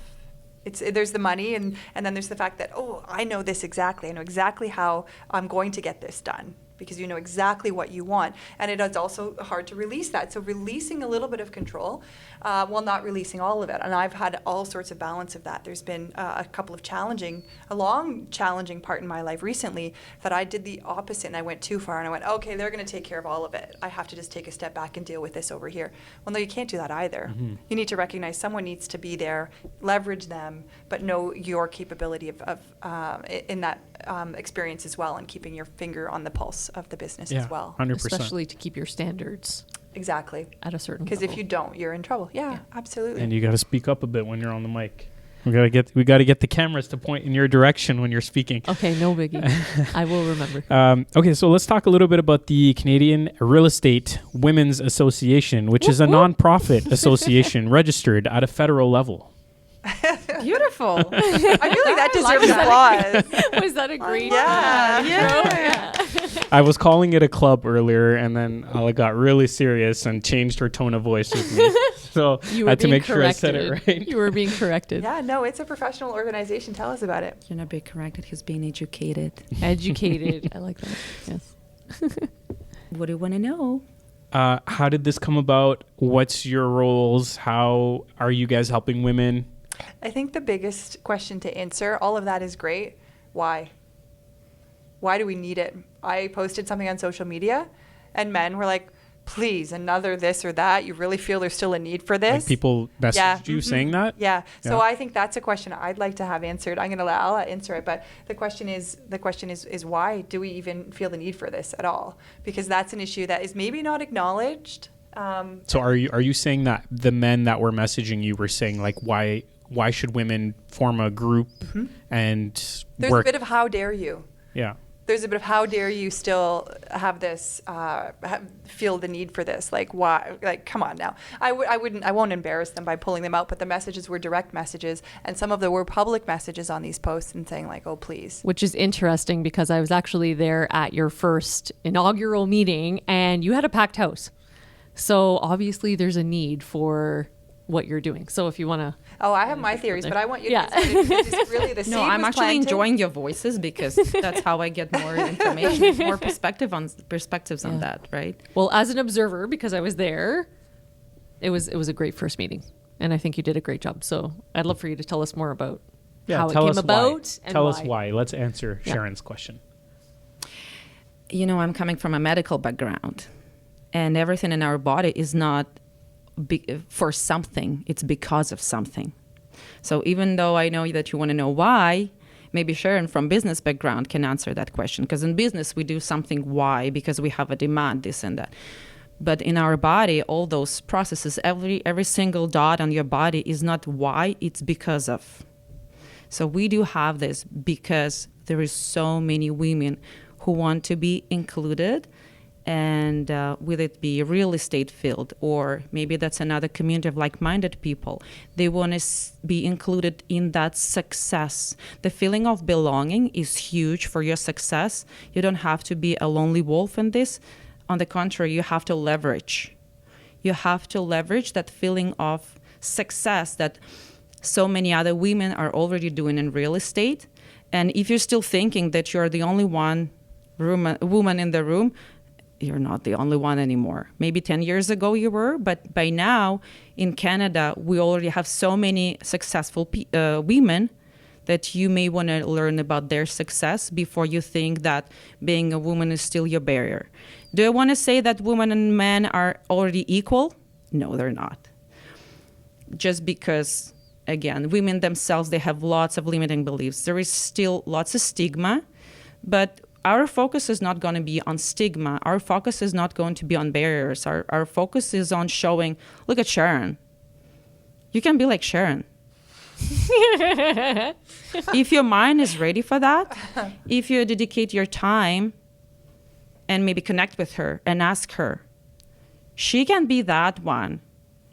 There's the money, and then there's the fact that, I know this exactly. I know exactly how I'm going to get this done. because you know exactly what you want. And it is also hard to release that. So releasing a little bit of control while not releasing all of it. And I've had all sorts of balance of that. There's been a couple of a long challenging part in my life recently that I did the opposite and I went too far and I went, okay, they're going to take care of all of it. I have to just take a step back and deal with this over here. Well, no, you can't do that either. You need to recognize someone needs to be there, leverage them, but know your capability in that experience as well, and keeping your finger on the pulse of the business as well. 100%. Especially to keep your standards Exactly. at a certain Because level. if you don't, you're in trouble. Yeah. Absolutely. And you got to speak up a bit when you're on the mic. We got to get the cameras to point in your direction when you're speaking. Okay, no biggie. I will remember. Okay, so let's talk a little bit about the Canadian Real Estate Women's Association, which is a nonprofit association registered at a federal level. Beautiful. I feel like that deserves applause. Was that a great? Yeah. I was calling it a club earlier, and then Alla got really serious and changed her tone of voice with me. So You I were had to being make sure I said it right. You were being corrected. Yeah, no, it's a professional organization. Tell us about it. You're not being corrected. He's being educated. Educated. I like that. Yes. What do you want to know? How did this come about? What's your roles? How are you guys helping women? I think the biggest question to answer, all of that is great. Why? Why do we need it? I posted something on social media and men were like, please, another this or that. You really feel there's still a need for this? Like people messaged you saying that? Yeah. So Yeah. I think that's a question I'd like to have answered. I'm going to let Alla answer it, but the question is why do we even feel the need for this at all? Because that's an issue that is maybe not acknowledged. So are you saying that the men that were messaging you were saying like why should women form a group and There's work? a bit of how dare you. Yeah. There's a bit of how dare you still have this, feel the need for this? Like why? Like come on now. I won't embarrass them by pulling them out, but the messages were direct messages, and some of them were public messages on these posts and saying like, oh please. Which is interesting because I was actually there at your first inaugural meeting and you had a packed house. So obviously there's a need for what you're doing. So if you want to... Oh, I have my theories, but I want you to Yeah. consider because it's really the seed No, I'm was actually planted. enjoying your voices because that's how I get more information, more perspectives on that, right? Well, as an observer, because I was there, it was a great first meeting. And I think you did a great job. So I'd love for you to tell us more about how it tell came us about. why. And Tell us why. Let's answer Yeah. Sharon's question. You know, I'm coming from a medical background, and everything in our body is not for something, it's because of something. So even though I know that you want to know why, maybe Sharon from business background can answer that question, because in business we do something why, because we have a demand, this and that. But in our body, all those processes, every single dot on your body is not why, it's because of. So we do have this because there is so many women who want to be included, and will it be real estate field, or maybe that's another community of like-minded people. They want to be included in that success. The feeling of belonging is huge for your success. You don't have to be a lonely wolf in this. On the contrary, you have to leverage. You have to leverage that feeling of success that so many other women are already doing in real estate. And if you're still thinking that you're the only woman in the room, you're not the only one anymore. Maybe 10 years ago you were, but by now in Canada, we already have so many successful women that you may want to learn about their success before you think that being a woman is still your barrier. Do I want to say that women and men are already equal? No, they're not. Just because, again, women themselves, they have lots of limiting beliefs. There is still lots of stigma, but our focus is not going to be on stigma. Our focus is not going to be on barriers. Our focus is on showing, look at Sharon. You can be like Sharon. If your mind is ready for that, if you dedicate your time and maybe connect with her and ask her, she can be that one.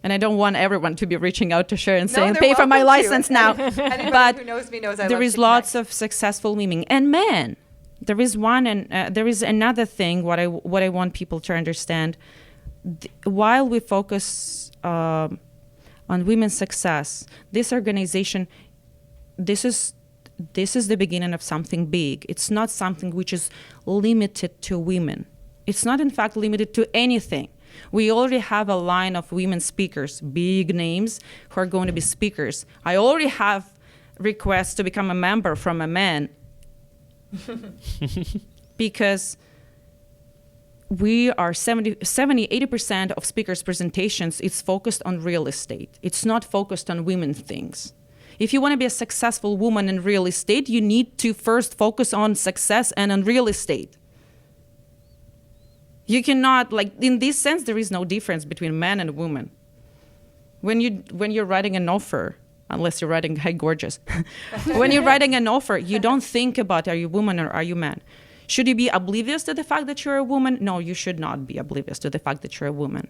And I don't want everyone to be reaching out to Sharon saying, they're pay for my welcome to. license now. Anybody But who knows me knows I there love is to lots connect. of successful women and men. There is one, and there is another thing. What I want people to understand, while we focus on women's success, this organization, this is this is the beginning of something big. It's not something which is limited to women. It's not, in fact, limited to anything. We already have a line of women speakers, big names, who are going to be speakers. I already have requests to become a member from a man because we are 80% of speakers' presentations, it's focused on real estate. It's not focused on women things. If you want to be a successful woman in real estate, you need to first focus on success and on real estate. You cannot, like, in this sense, there is no difference between man and woman. When you're writing an offer, unless you're writing, hey, gorgeous. When you're writing an offer, you don't think about, are you woman or are you man? Should you be oblivious to the fact that you're a woman? No, you should not be oblivious to the fact that you're a woman.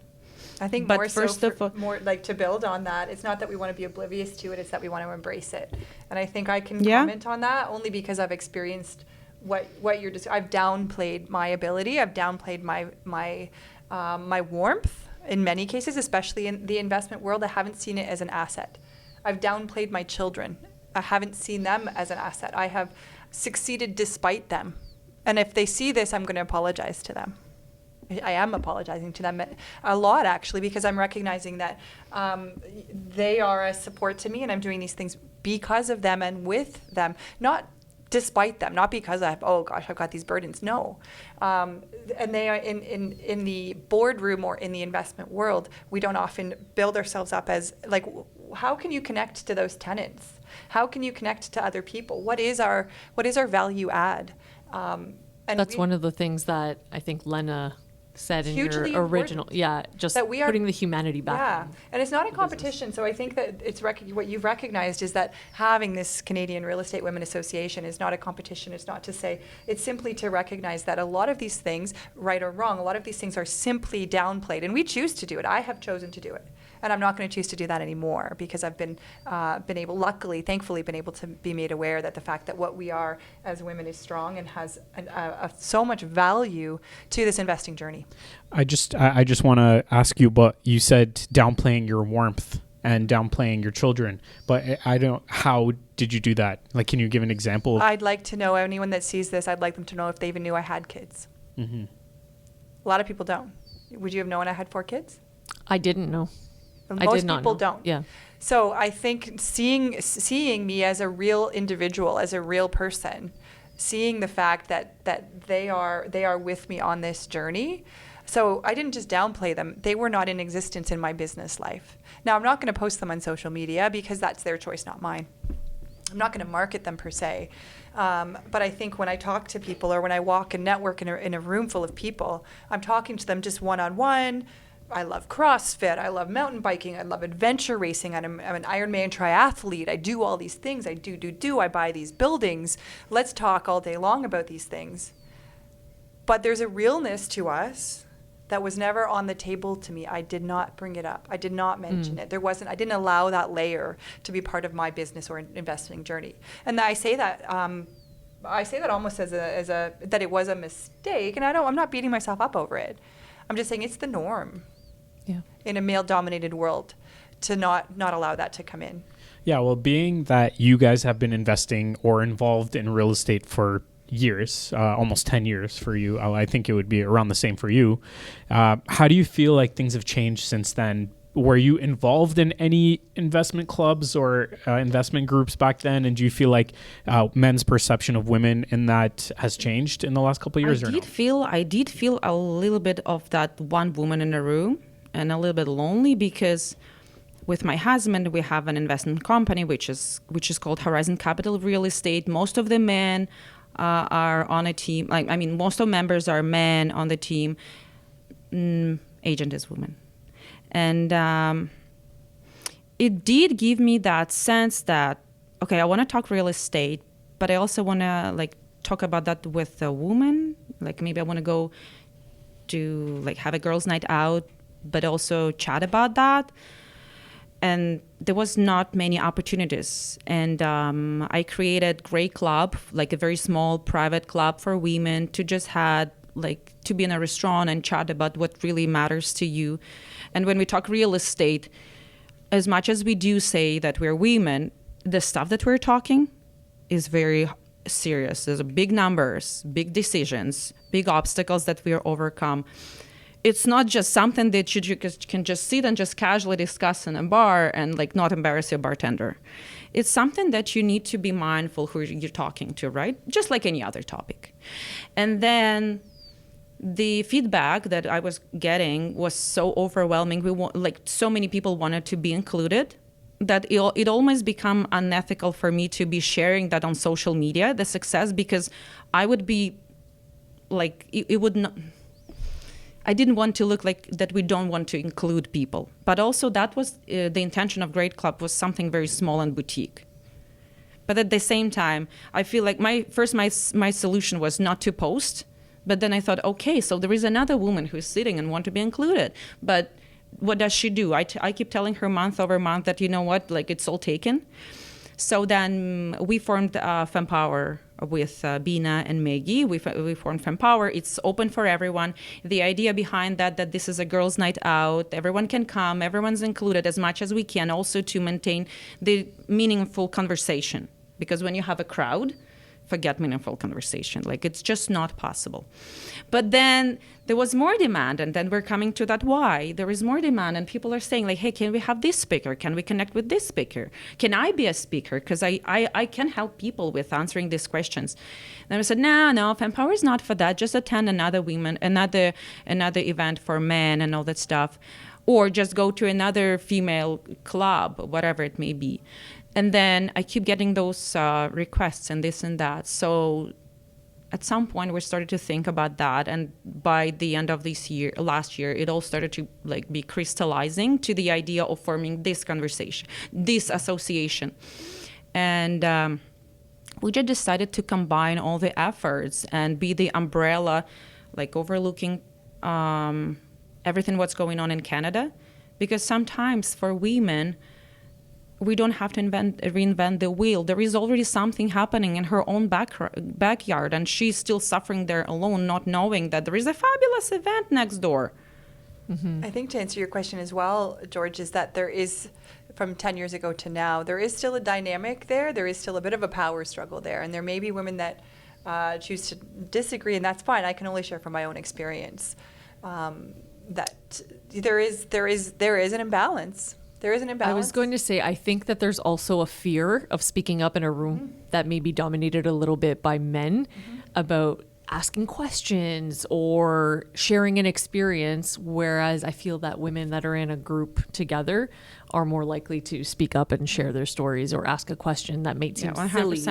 I think But more first so of all- more like to build on that, it's not that we want to be oblivious to it, it's that we want to embrace it. And I think I can Yeah. comment on that only because I've experienced what you're just, I've downplayed my ability, I've downplayed my warmth in many cases, especially in the investment world. I haven't seen it as an asset. I've downplayed my children. I haven't seen them as an asset. I have succeeded despite them. And if they see this, I'm going to apologize to them. I am apologizing to them a lot, actually, because I'm recognizing that they are a support to me, and I'm doing these things because of them and with them, not despite them, not because I've got these burdens. No. And they are in the boardroom or in the investment world, we don't often build ourselves up as, like, how can you connect to those tenants? How can you connect to other people? What is our value add? And That's one of the things that I think Lena said in Hugely your important. original, just That we are- putting the humanity back. Yeah, in. and it's not a competition. So I think that it's what you've recognized is that having this Canadian Real Estate Women Association is not a competition. It's not to say, it's simply to recognize that a lot of these things, right or wrong, a lot of these things are simply downplayed, and we choose to do it. I have chosen to do it. And I'm not going to choose to do that anymore because I've been able, luckily, thankfully, been able to be made aware that the fact that what we are as women is strong and has so much value to this investing journey. I just want to ask you, but you said downplaying your warmth and downplaying your children, but I don't. How did you do that? Like, can you give an example? I'd like to know, anyone that sees this, I'd like them to know if they even knew I had kids. Mm-hmm. A lot of people don't. Would you have known I had 4 kids? I didn't know. Most I did not people know. don't. Yeah. So I think seeing me as a real individual, as a real person, seeing the fact that they are with me on this journey. So I didn't just downplay them. They were not in existence in my business life. Now, I'm not going to post them on social media because that's their choice, not mine. I'm not going to market them per se. But I think when I talk to people or when I walk and network in a room full of people, I'm talking to them just one-on-one. I love CrossFit. I love mountain biking. I love adventure racing. I'm an Ironman triathlete. I do all these things. I do. I buy these buildings. Let's talk all day long about these things. But there's a realness to us that was never on the table to me. I did not bring it up. I did not mention it. I didn't allow that layer to be part of my business or investing journey. And I say that almost as that it was a mistake. And I'm not beating myself up over it. I'm just saying it's the norm. Yeah. In a male-dominated world, to not allow that to come in. Yeah, well, being that you guys have been investing or involved in real estate for years, almost 10 years for you, I think it would be around the same for you. How do you feel like things have changed since then? Were you involved in any investment clubs or investment groups back then? And do you feel like men's perception of women in that has changed in the last couple of years? I did feel a little bit of that one woman in a room and a little bit lonely because with my husband, we have an investment company, which is called Horizon Capital Real Estate. Most of the men are on a team. Most of members are men on the team. Agent is woman. And it did give me that sense that, okay, I want to talk real estate, but I also want to talk about that with a woman. Like maybe I want to go to have a girls' night out, but also chat about that. And there was not many opportunities. And I created Grey Club, a very small private club for women to just to be in a restaurant and chat about what really matters to you. And when we talk real estate, as much as we do say that we're women, the stuff that we're talking is very serious. There's big numbers, big decisions, big obstacles that we are overcome. It's not just something that you can just sit and just casually discuss in a bar and like not embarrass your bartender. It's something that you need to be mindful who you're talking to, right? Just like any other topic. And then the feedback that I was getting was so overwhelming. So many people wanted to be included that it almost become unethical for me to be sharing that on social media, the success, because I would be like, it would not, I didn't want to look like that we don't want to include people. But also that was the intention of Great Club was something very small and boutique. But at the same time, I feel like my solution was not to post. But then I thought, okay, so there is another woman who's sitting and want to be included. But what does she do? I keep telling her month over month that, you know what, like it's all taken. So then we formed FemPower with Bina and Maggie. We formed FemPower. It's open for everyone. The idea behind that this is a girls' night out. Everyone can come. Everyone's included as much as we can, also to maintain the meaningful conversation. Because when you have a crowd, forget meaningful conversation. Like, it's just not possible. But then there was more demand, and then we're coming to that why. There is more demand, and people are saying, like, hey, can we have this speaker? Can we connect with this speaker? Can I be a speaker? Because I can help people with answering these questions. And I said, no, FemPower is not for that. Just attend another event for men and all that stuff. Or just go to another female club, whatever it may be. And then I keep getting those requests and this and that. So at some point we started to think about that. And by the end of last year, it all started to like be crystallizing to the idea of forming this conversation, this association. And we just decided to combine all the efforts and be the umbrella, like overlooking everything what's going on in Canada. Because sometimes for women, we don't have to reinvent the wheel. There is already something happening in her own backyard, and she's still suffering there alone, not knowing that there is a fabulous event next door. Mm-hmm. I think to answer your question as well, George, is that there is, from 10 years ago to now, there is still a dynamic there. There is still a bit of a power struggle there. And there may be women that choose to disagree, and that's fine. I can only share from my own experience that there is an imbalance. There is an imbalance. I was going to say, I think that there's also a fear of speaking up in a room that may be dominated a little bit by men about asking questions or sharing an experience, whereas I feel that women that are in a group together are more likely to speak up and share their stories or ask a question that might seem silly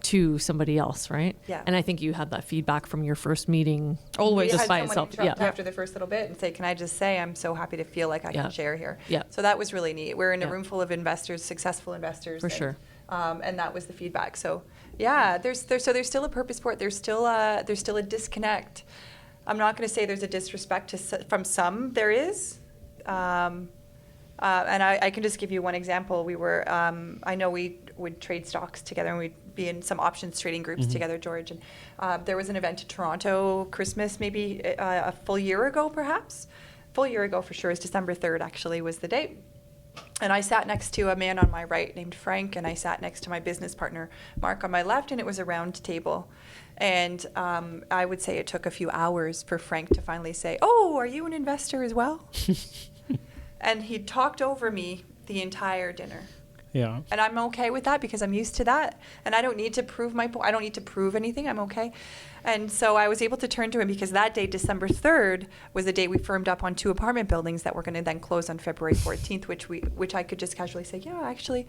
to somebody else, right? Yeah. And I think you had that feedback from your first meeting always just by itself. Yeah. After the first little bit and say, can I just say I'm so happy to feel like I can share here. Yeah. So that was really neat. We're in a room full of investors, successful investors. For sure. And that was the feedback. So yeah, there's still a purpose for it. There's still a disconnect. I'm not going to say there's a disrespect from some. There is. And I can just give you one example. We were, I know we would trade stocks together and we'd be in some options trading groups together, George. And there was an event in Toronto, Christmas, maybe a full year ago, perhaps. Full year ago for sure. It's December 3rd, actually, was the date. And I sat next to a man on my right named Frank, and I sat next to my business partner, Mark, on my left, and it was a round table. And I would say it took a few hours for Frank to finally say, oh, are you an investor as well? And he talked over me the entire dinner. Yeah. And I'm okay with that because I'm used to that. And I don't need to prove I don't need to prove anything. I'm okay. And so I was able to turn to him because that day, December 3rd, was the day we firmed up on 2 apartment buildings that were going to then close on February 14th, which I could just casually say, yeah, actually,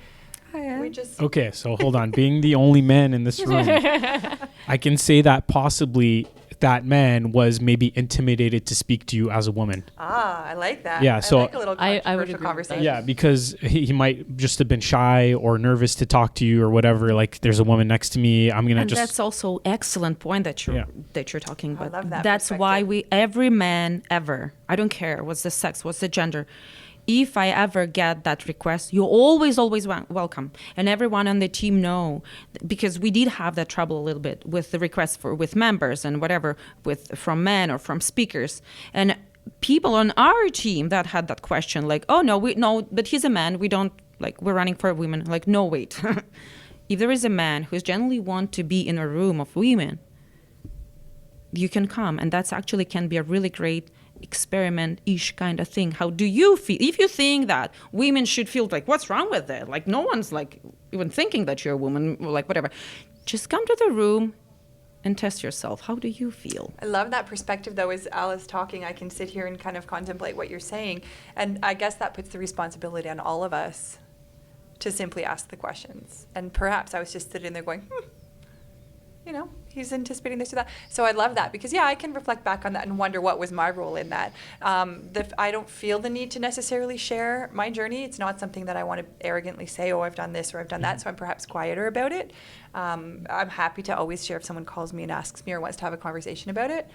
we just... Okay, so hold on. Being the only man in this room, I can say that possibly that man was maybe intimidated to speak to you as a woman. I like that. Yeah, so I like a little I would agree controversial with conversation. yeah, because he might just have been shy or nervous to talk to you or whatever. Like, there's a woman next to me. I'm gonna and just. That's also excellent point that you're talking about. I love that That's why every man ever, I don't care what's the sex, what's the gender, if I ever get that request, you're always welcome. And everyone on the team know, because we did have that trouble a little bit with the requests with members and whatever, from men or from speakers. And people on our team that had that question, like, oh, no, but he's a man. We don't, like, we're running for women. Like, no, wait. if there is a man who's genuinely want to be in a room of women, you can come, and that's actually can be a really great experiment-ish kind of thing. How do you feel? If you think that women should feel like, what's wrong with it? Like, no one's like even thinking that you're a woman, or like whatever. Just come to the room and test yourself. How do you feel? I love that perspective, though. As Alla's talking, I can sit here and kind of contemplate what you're saying. And I guess that puts the responsibility on all of us to simply ask the questions. And perhaps I was just sitting there going, you know, he's anticipating this or that. So I love that because, yeah, I can reflect back on that and wonder what was my role in that. I don't feel the need to necessarily share my journey. It's not something that I want to arrogantly say, oh, I've done this or I've done that, so I'm perhaps quieter about it. I'm happy to always share if someone calls me and asks me or wants to have a conversation about it.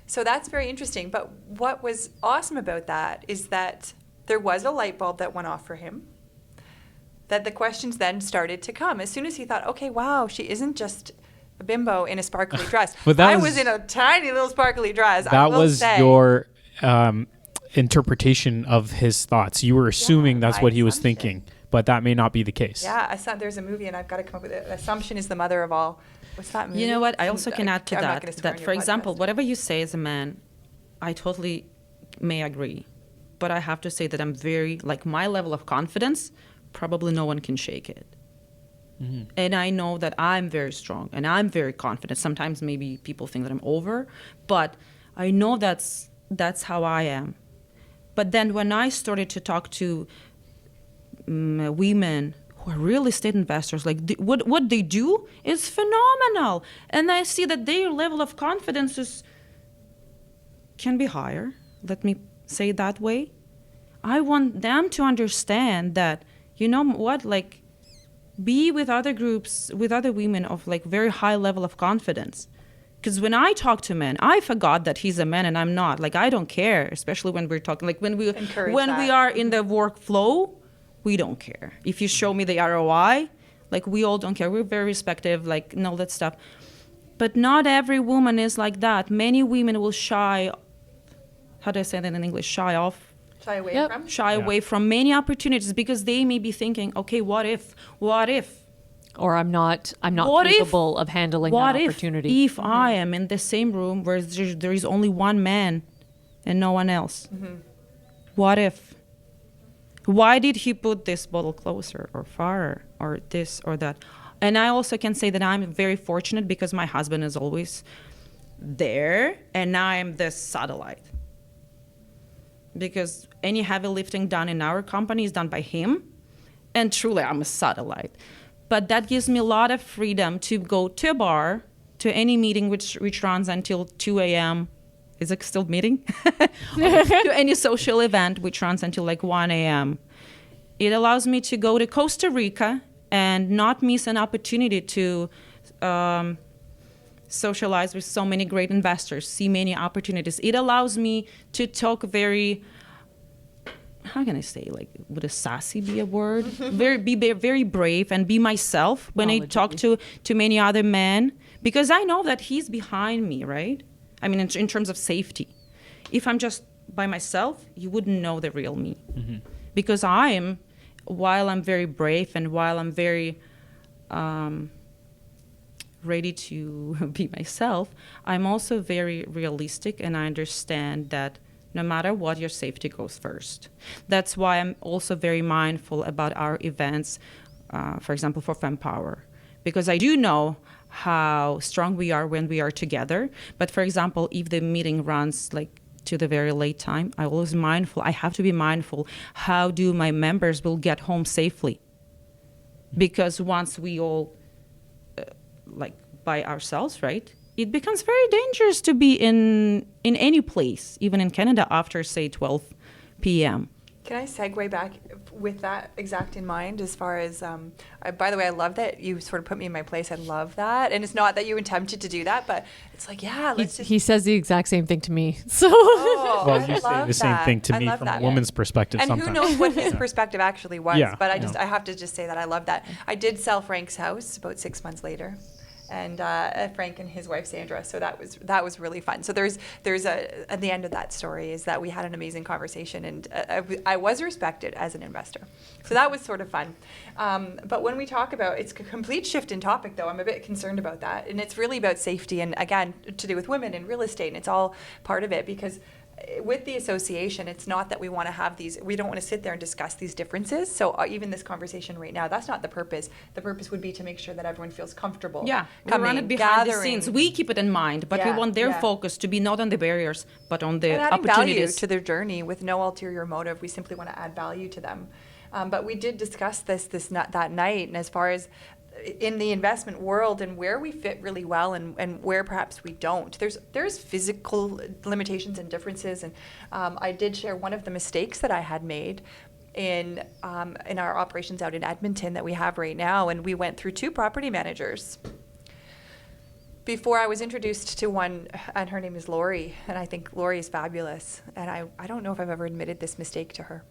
So that's very interesting. But what was awesome about that is that there was a light bulb that went off for him, that the questions then started to come. As soon as he thought, okay, wow, she isn't just a bimbo in a sparkly dress. But I was in a tiny little sparkly dress. That was your interpretation of his thoughts. You were assuming that's what he was thinking, but that may not be the case. Yeah, there's a movie, and I've got to come up with it. Assumption is the mother of all. What's that movie? You know what? I also can add to I'm not that. gonna swear That, on for your example, podcast. whatever you say as a man, I totally may agree. But I have to say that I'm very, like, my level of confidence, probably no one can shake it. Mm-hmm. And I know that I'm very strong and I'm very confident. Sometimes maybe people think that I'm over, but I know that's how I am. But then when I started to talk to women who are real estate investors, like what they do is phenomenal. And I see that their level of confidence can be higher. Let me say it that way. I want them to understand that, you know what, like, be with other groups, with other women of like very high level of confidence. Because when I talk to men, I forgot that he's a man and I'm not. Like, I don't care, especially when we're talking, like when we are in the workflow, we don't care. If you show me the ROI, like, we all don't care. We're very respective, like, and all that stuff. But not every woman is like that. Many women will shy, how do I say that in English? Shy away from many opportunities because they may be thinking, okay, what if? Or I'm not capable of handling that opportunity. If I am in the same room where there is only one man and no one else? What if? Why did he put this bottle closer or farther or this or that? And I also can say that I'm very fortunate because my husband is always there and I'm the satellite. Because any heavy lifting done in our company is done by him. And truly, I'm a satellite. But that gives me a lot of freedom to go to a bar, to any meeting which runs until 2 a.m. Is it still meeting? To any social event which runs until like 1 a.m. It allows me to go to Costa Rica and not miss an opportunity to socialize with so many great investors, see many opportunities. It allows me to talk very, how can I say, like, would a sassy be a word? Be very brave and be myself when I talk to many other men, because I know that he's behind me, right? I mean, in terms of safety. If I'm just by myself, you wouldn't know the real me. Mm-hmm. Because while I'm very brave and while I'm very ready to be myself, I'm also very realistic, and I understand that no matter what, your safety goes first. That's why I'm also very mindful about our events, for example, for FemPower, because I do know how strong we are when we are together. But for example, if the meeting runs like to the very late time, I have to be mindful, how do my members will get home safely? Because once we all by ourselves, right? It becomes very dangerous to be in any place, even in Canada, after say 12 p.m. Can I segue back with that exact in mind as far as, by the way, I love that you sort of put me in my place. I love that. And it's not that you attempted to do that, but it's like, yeah, he says the exact same thing to me. So well, you say the same thing to me from a woman's perspective and sometimes. who knows what his perspective actually was. Yeah, but I have to just say that I love that. I did sell Frank's house about 6 months later. and Frank and his wife Sandra. So that was really fun. So there's at the end of that story is that we had an amazing conversation, and I was respected as an investor. So that was sort of fun. But when we talk about, it's a complete shift in topic though, I'm a bit concerned about that. And it's really about safety, and again, to do with women in real estate, and it's all part of it, because with the association, it's not that we want to have these, we don't want to sit there and discuss these differences. So even this conversation right now, that's not the purpose. The purpose would be to make sure that everyone feels comfortable. Yeah, we coming, run it behind the gathering. scenes. We keep it in mind, but we want their focus to be not on the barriers, but on the and adding value opportunities. to their journey with no ulterior motive. We simply want to add value to them. But we did discuss that night, and as far as in the investment world and where we fit really well and where perhaps we don't. There's physical limitations and differences, and I did share one of the mistakes that I had made in our operations out in Edmonton that we have right now, and we went through 2 property managers before I was introduced to one, and her name is Lori, and I think Lori is fabulous, and I don't know if I've ever admitted this mistake to her.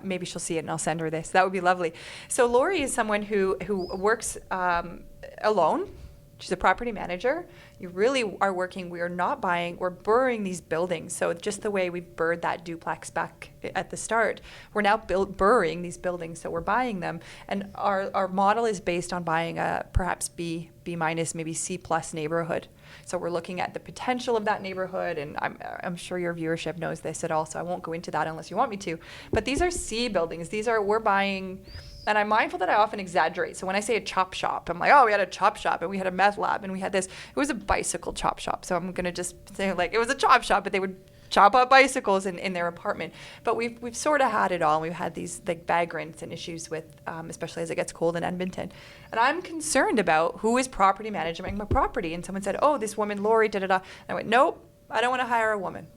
Maybe she'll see it and I'll send her this. That would be lovely. So Lori is someone who works alone. She's a property manager. You really are working. We are not buying. We're burring these buildings. So just the way we burred that duplex back at the start, we're now burring these buildings. So we're buying them. And our model is based on buying a perhaps B minus, maybe C plus neighborhood. So we're looking at the potential of that neighborhood, and I'm sure your viewership knows this at all, so I won't go into that unless you want me to. But these are C buildings. We're buying, and I'm mindful that I often exaggerate. So when I say a chop shop, I'm like, oh, we had a chop shop, and we had a meth lab, and we had this. It was a bicycle chop shop. So I'm going to just say, like, it was a chop shop, but they would chop up bicycles in their apartment. But we've sort of had it all. We've had these like vagrants and issues with, especially as it gets cold in Edmonton. And I'm concerned about who is property managing my property. And someone said, oh, this woman, Lori, da-da-da. And I went, nope, I don't want to hire a woman.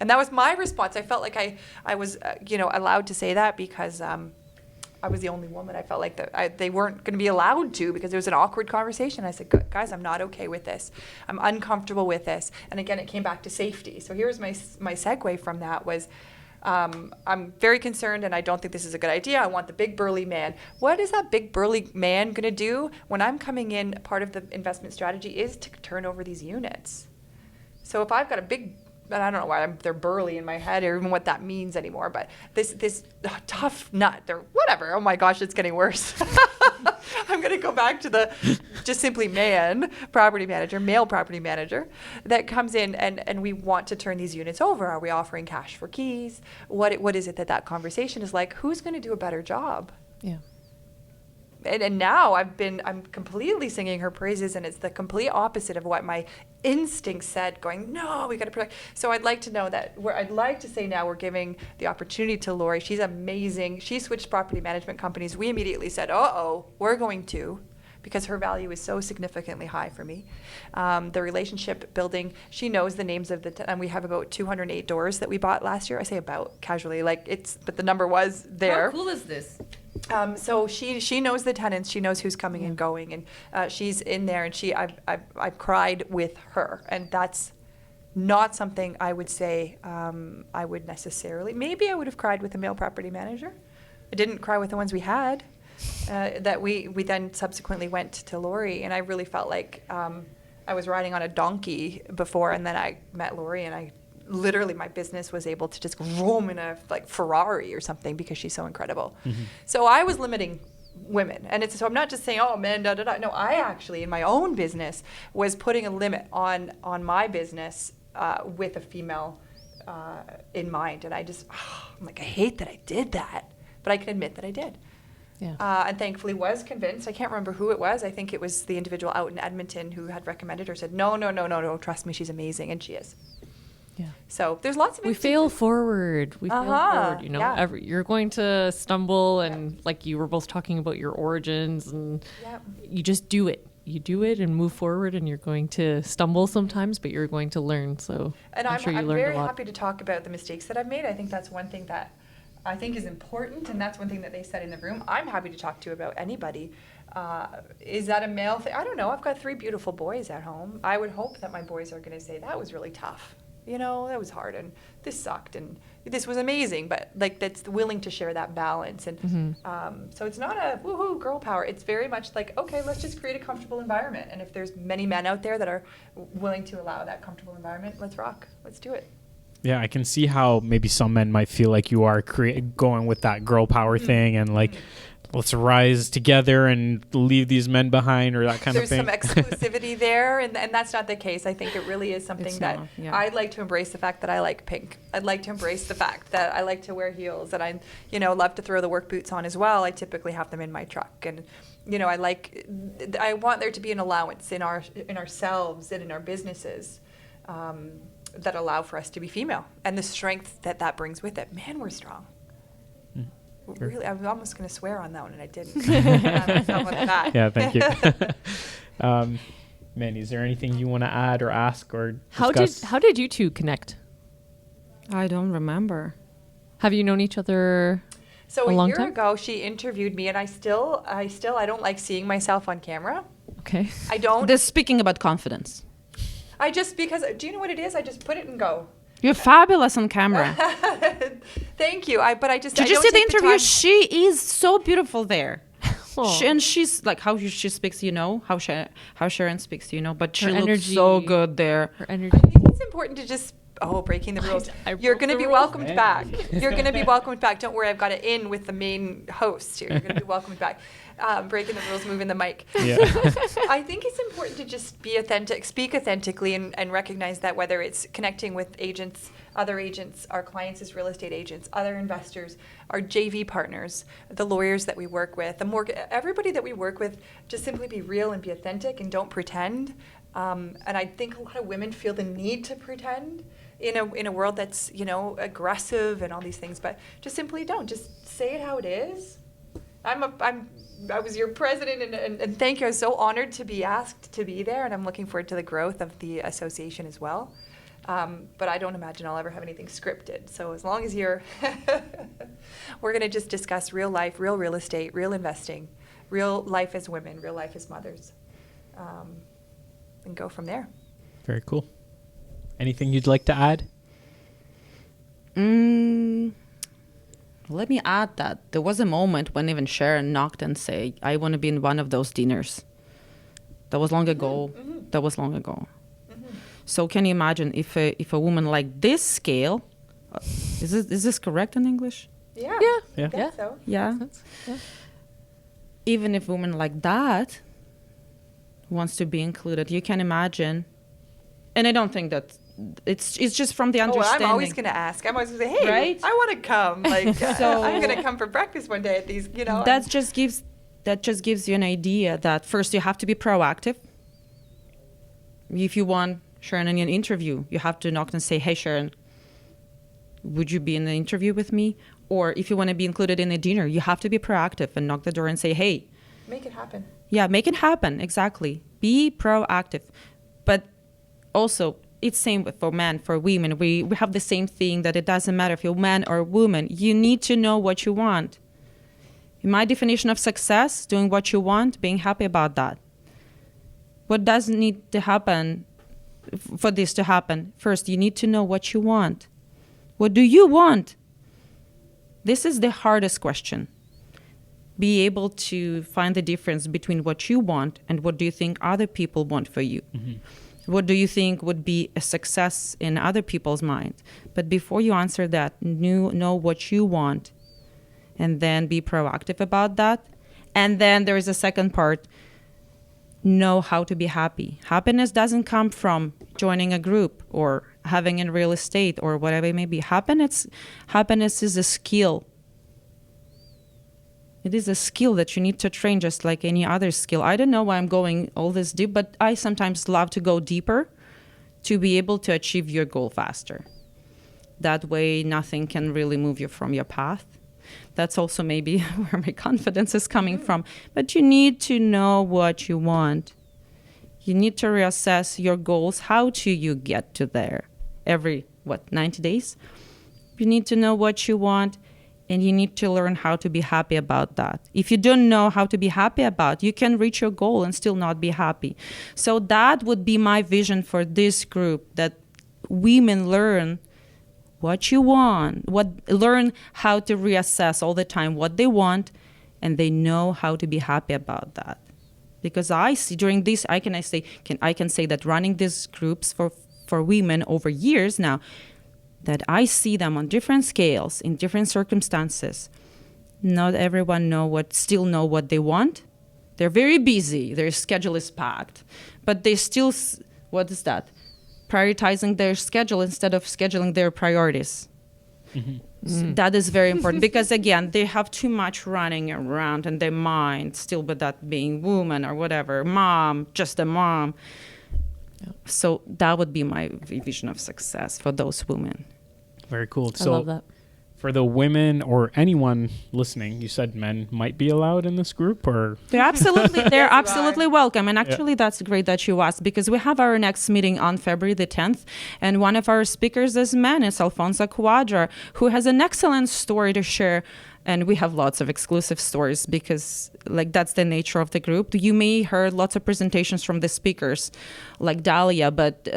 And that was my response. I felt like I was, allowed to say that because I was the only woman. I felt like they weren't going to be allowed to because it was an awkward conversation. I said, guys, I'm not okay with this. I'm uncomfortable with this. And again, it came back to safety. So here's my segue from that was, I'm very concerned and I don't think this is a good idea. I want the big burly man. What is that big burly man going to do when I'm coming in? Part of the investment strategy is to turn over these units. So if I've got a big, and I don't know why they're burly in my head or even what that means anymore, but this tough nut, they're whatever. Oh my gosh, it's getting worse. I'm going to go back to the just simply male property manager that comes in and we want to turn these units over. Are we offering cash for keys? What is it that conversation is like? Who's going to do a better job? Yeah. And now I'm completely singing her praises, and it's the complete opposite of what my instinct said, going, no, we got to protect. So I'd like to know that, I'd like to say now we're giving the opportunity to Lori. She's amazing. She switched property management companies. We immediately said, we're going to, because her value is so significantly high for me. The relationship building, she knows the names of and we have about 208 doors that we bought last year. I say about casually, but the number was there. How cool is this? So she knows the tenants, she knows who's coming and going, and she's in there, and I've cried with her, and that's not something I would say I would necessarily. Maybe I would have cried with a male property manager. I didn't cry with the ones we had. That we then subsequently went to Lori, and I really felt like I was riding on a donkey before, and then I met Lori, and I literally my business was able to just roam in a Ferrari or something because she's so incredible. Mm-hmm. So I was limiting women, and so I'm not just saying, oh men, da da da. No, I actually in my own business was putting a limit on my business with a female in mind, and I'm like, I hate that I did that, but I can admit that I did. Yeah. And thankfully was convinced. I can't remember who it was. I think it was the individual out in Edmonton who had recommended her, said, no, trust me, she's amazing, and she is. Yeah. So there's lots of we fail forward. Fail forward. Yeah. You're going to stumble, and like you were both talking about your origins, and you just do it. You do it and move forward, and you're going to stumble sometimes, but you're going to learn. So and I'm sure you learned very a lot. happy to talk about the mistakes that I've made. I think that's one thing that I think is important, and that's one thing that they said in the room. I'm happy to talk to about anybody. Is that a male thing? I don't know. I've got 3 beautiful boys at home. I would hope that my boys are going to say, that was really tough. you know, that was hard, and this sucked, and this was amazing, but like that's willing to share that balance. And so it's not a woohoo girl power. It's very much like, okay, let's just create a comfortable environment. And if there's many men out there that are willing to allow that comfortable environment, let's rock. Let's do it. Yeah, I can see how maybe some men might feel like you are going with that girl power thing and like, let's rise together and leave these men behind, or that kind of thing. There's some exclusivity there, and that's not the case. I think it really is something It's that not, yeah. I'd like to embrace the fact that I like pink. I'd like to embrace the fact that I like to wear heels, and I, you know, love to throw the work boots on as well. I typically have them in my truck, and you know, I want there to be an allowance in ourselves and in our businesses. That allow for us to be female, and the strength that brings with it. Man, we're strong. Sure. Really, I was almost going to swear on that one, and I didn't. That. Yeah, thank you. Mandy, is there anything you want to add or ask or discuss? How did you two connect? I don't remember. Have you known each other? So A a long year time? ago, she interviewed me, and I don't like seeing myself on camera. Okay. I don't. This speaking about confidence. Because do you know what it is? I just put it and go. You're fabulous on camera. Thank you. Did Did you see the interview? She is so beautiful there. Aw. And she's like how she speaks, you know, how Sharon speaks, you know, but she Her looks energy. so good there. Her energy. I think it's important to just breaking the rules. I You're broke going to the be rules. welcomed back. You're going to be welcomed back. Don't worry, I've got it in with the main host here. You're going to be welcomed back. Breaking the rules, moving the mic. Yeah. I think it's important to just be authentic, speak authentically, and recognize that whether it's connecting with agents, other agents, our clients as real estate agents, other investors, our JV partners, the lawyers that we work with, everybody that we work with, just simply be real and be authentic and don't pretend. And I think a lot of women feel the need to pretend in a world that's, you know, aggressive and all these things, but just simply don't. Just say it how it is. I was your president, and thank you. I was so honored to be asked to be there, and I'm looking forward to the growth of the association as well. But I don't imagine I'll ever have anything scripted. So as long as we're going to just discuss real life, real estate, real investing, real life as women, real life as mothers, and go from there. Very cool. Anything you'd like to add? Let me add that there was a moment when even Sharon knocked and said, I want to be in one of those dinners. That was long ago. Mm-hmm. That was long ago. So can you imagine if a woman like this scale, is this correct in English? Yeah. Yeah. I think so. Yeah. Yeah. Even if a woman like that wants to be included, you can imagine. And I don't think that it's just from the understanding. I'm always going to ask. I'm always going to say, hey, Right? I want to come. Like, So- I'm going to come for breakfast one day at these, you know. That just gives you an idea that first you have to be proactive. If you want Sharon in an interview, you have to knock and say, hey, Sharon, would you be in the interview with me? Or if you want to be included in a dinner, you have to be proactive and knock the door and say, hey. Make it happen. Yeah, make it happen. Exactly. Be proactive. But also, it's same for men, for women. We have the same thing that it doesn't matter if you're a man or a woman. You need to know what you want. In my definition of success, doing what you want, being happy about that. What does need to happen for this to happen? First, you need to know what you want. What do you want? This is the hardest question. Be able to find the difference between what you want and what do you think other people want for you. Mm-hmm. What do you think would be a success in other people's minds? But before you answer that, know what you want and then be proactive about that. And then there is a second part. Know how to be happy. Happiness doesn't come from joining a group or having in real estate or whatever it may be. Happiness is a skill. It is a skill that you need to train just like any other skill. I don't know why I'm going all this deep, but I sometimes love to go deeper to be able to achieve your goal faster. That way, nothing can really move you from your path. That's also maybe where my confidence is coming from. But you need to know what you want. You need to reassess your goals. How do you get to there? Every, 90 days? You need to know what you want, and you need to learn how to be happy about that. If you don't know how to be happy about, you can reach your goal and still not be happy. So that would be my vision for this group, that women learn what you want, learn how to reassess all the time what they want, and they know how to be happy about that. Because I see during this, I can say that running these groups for women over years now, that I see them on different scales in different circumstances. Not everyone still know what they want. They're very busy. Their schedule is packed, but they still, what is that? Prioritizing their schedule instead of scheduling their priorities. That is very important because, again, they have too much running around in their mind, still with that being woman or whatever, mom, just a mom. So that would be my vision of success for those women. Very cool. I love that. For the women or anyone listening, you said men might be allowed in this group, or They're absolutely welcome. And actually, Yeah. that's great that you asked, because we have our next meeting on February the 10th. And one of our speakers is man, it's Alfonso Quadra, who has an excellent story to share. And we have lots of exclusive stories because that's the nature of the group. You may heard lots of presentations from the speakers like Dahlia, but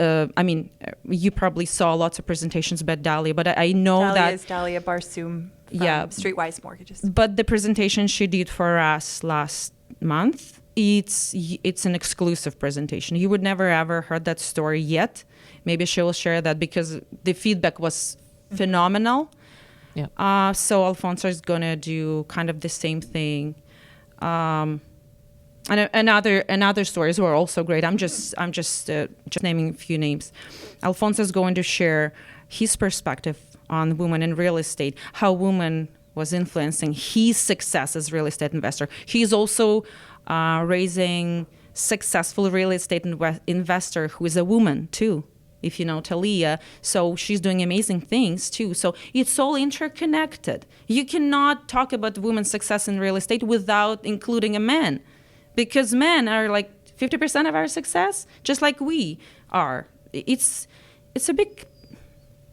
you probably saw lots of presentations about Dahlia, but I know Dahlia Barsoom from Streetwise Mortgages. But the presentation she did for us last month, it's an exclusive presentation. You would never ever heard that story yet. Maybe she will share that because the feedback was phenomenal. Yeah. So Alfonso is gonna do kind of the same thing, and other stories were also great. I'm just naming a few names. Alfonso is going to share his perspective on women in real estate, how women was influencing his success as real estate investor. He's also raising successful real estate investor who is a woman too. If you know Talia, so she's doing amazing things too. So it's all interconnected. You cannot talk about women's success in real estate without including a man, because men are like 50% of our success, just like we are. It's a big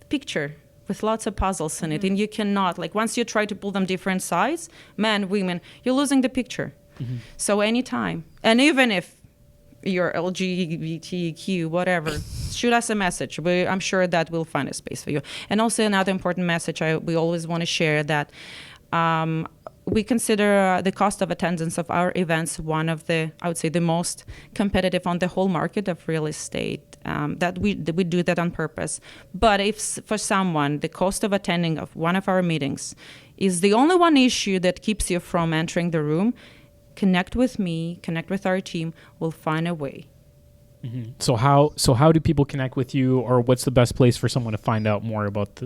picture with lots of puzzles in it, and you cannot, once you try to pull them different sides, men, women, you're losing the picture. So anytime, and even if you're LGBTQ, whatever, shoot us a message. I'm sure that we'll find a space for you. And also another important message we always want to share, that we consider the cost of attendance of our events one of the, I would say, the most competitive on the whole market of real estate. That we do that on purpose. But if for someone the cost of attending of one of our meetings is the only one issue that keeps you from entering the room, connect with me, connect with our team. We'll find a way. So how do people connect with you, or what's the best place for someone to find out more about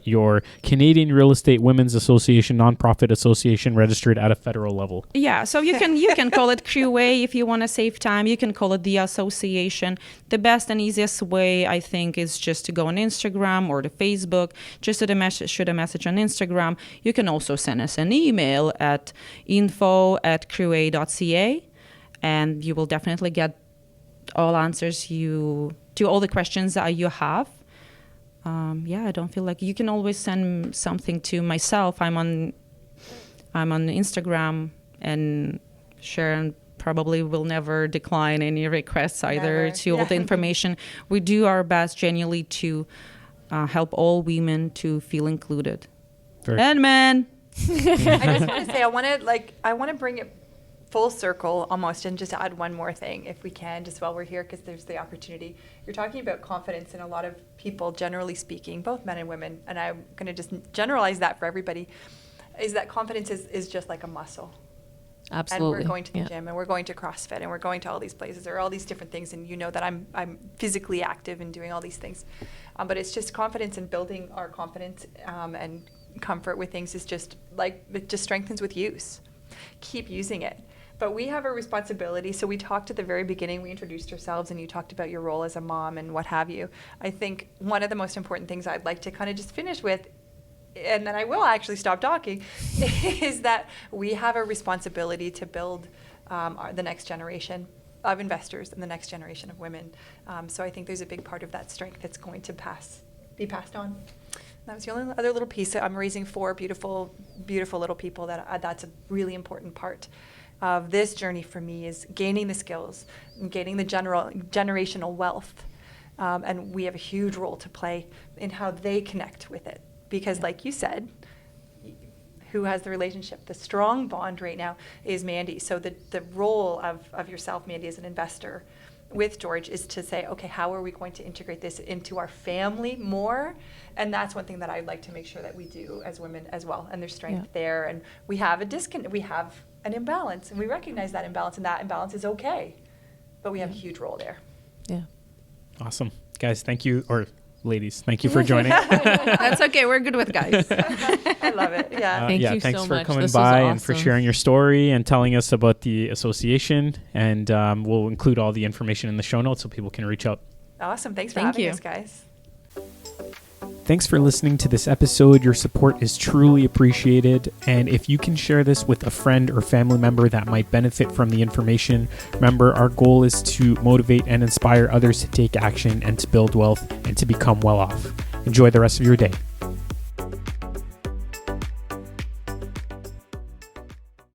your Canadian Real Estate Women's Association, nonprofit association registered at a federal level? Yeah, so you can call it crewa if you want to save time. You can call it the association. The best and easiest way, I think, is just to go on Instagram or to Facebook. Just shoot a message on Instagram. You can also send us an email at info@crewa.ca, and you will definitely get all answers to all the questions that you have. I don't feel like you can always send something to myself. I'm on Instagram, and Sharon probably will never decline any requests either to all the information. We do our best genuinely to help all women to feel included. And men. I just want to say, I want to bring it full circle almost, and just add one more thing if we can, just while we're here, because there's the opportunity. You're talking about confidence, and a lot of people, generally speaking, both men and women, and I'm going to just generalize that for everybody, is that confidence is just like a muscle. Absolutely. And we're going to the gym, and we're going to CrossFit, and we're going to all these places. There are all these different things, and you know that I'm physically active and doing all these things. But it's just confidence, and building our confidence and comfort with things is just it just strengthens with use. Keep using it. But we have a responsibility. So we talked at the very beginning, we introduced ourselves, and you talked about your role as a mom and what have you. I think one of the most important things I'd like to kind of just finish with, and then I will actually stop talking, is that we have a responsibility to build the next generation of investors and the next generation of women. So I think there's a big part of that strength that's going to be passed on. That was the only other little piece. I'm raising 4 beautiful, beautiful little people. That's a really important part of this journey for me, is gaining the skills, and gaining the generational wealth And we have a huge role to play in how they connect with it. Because like you said, who has the relationship? The strong bond right now is Mandy. So the role of yourself, Mandy, as an investor with George is to say, okay, how are we going to integrate this into our family more? And that's one thing that I'd like to make sure that we do as women as well. And there's strength there. And we have a disconnect. We have an imbalance. And we recognize that imbalance. And that imbalance is okay. But we have a huge role there. Yeah. Awesome. Guys, thank you. Or ladies, thank you for joining. That's okay. We're good with guys. I love it. Yeah. Thank you thanks so for much. coming This was by and for awesome. sharing your story and telling us about the association. And we'll include all the information in the show notes so people can reach out. Awesome. Thanks for Thank having you. us, guys. Thanks for listening to this episode. Your support is truly appreciated. And if you can share this with a friend or family member that might benefit from the information, remember our goal is to motivate and inspire others to take action and to build wealth and to become well off. Enjoy the rest of your day.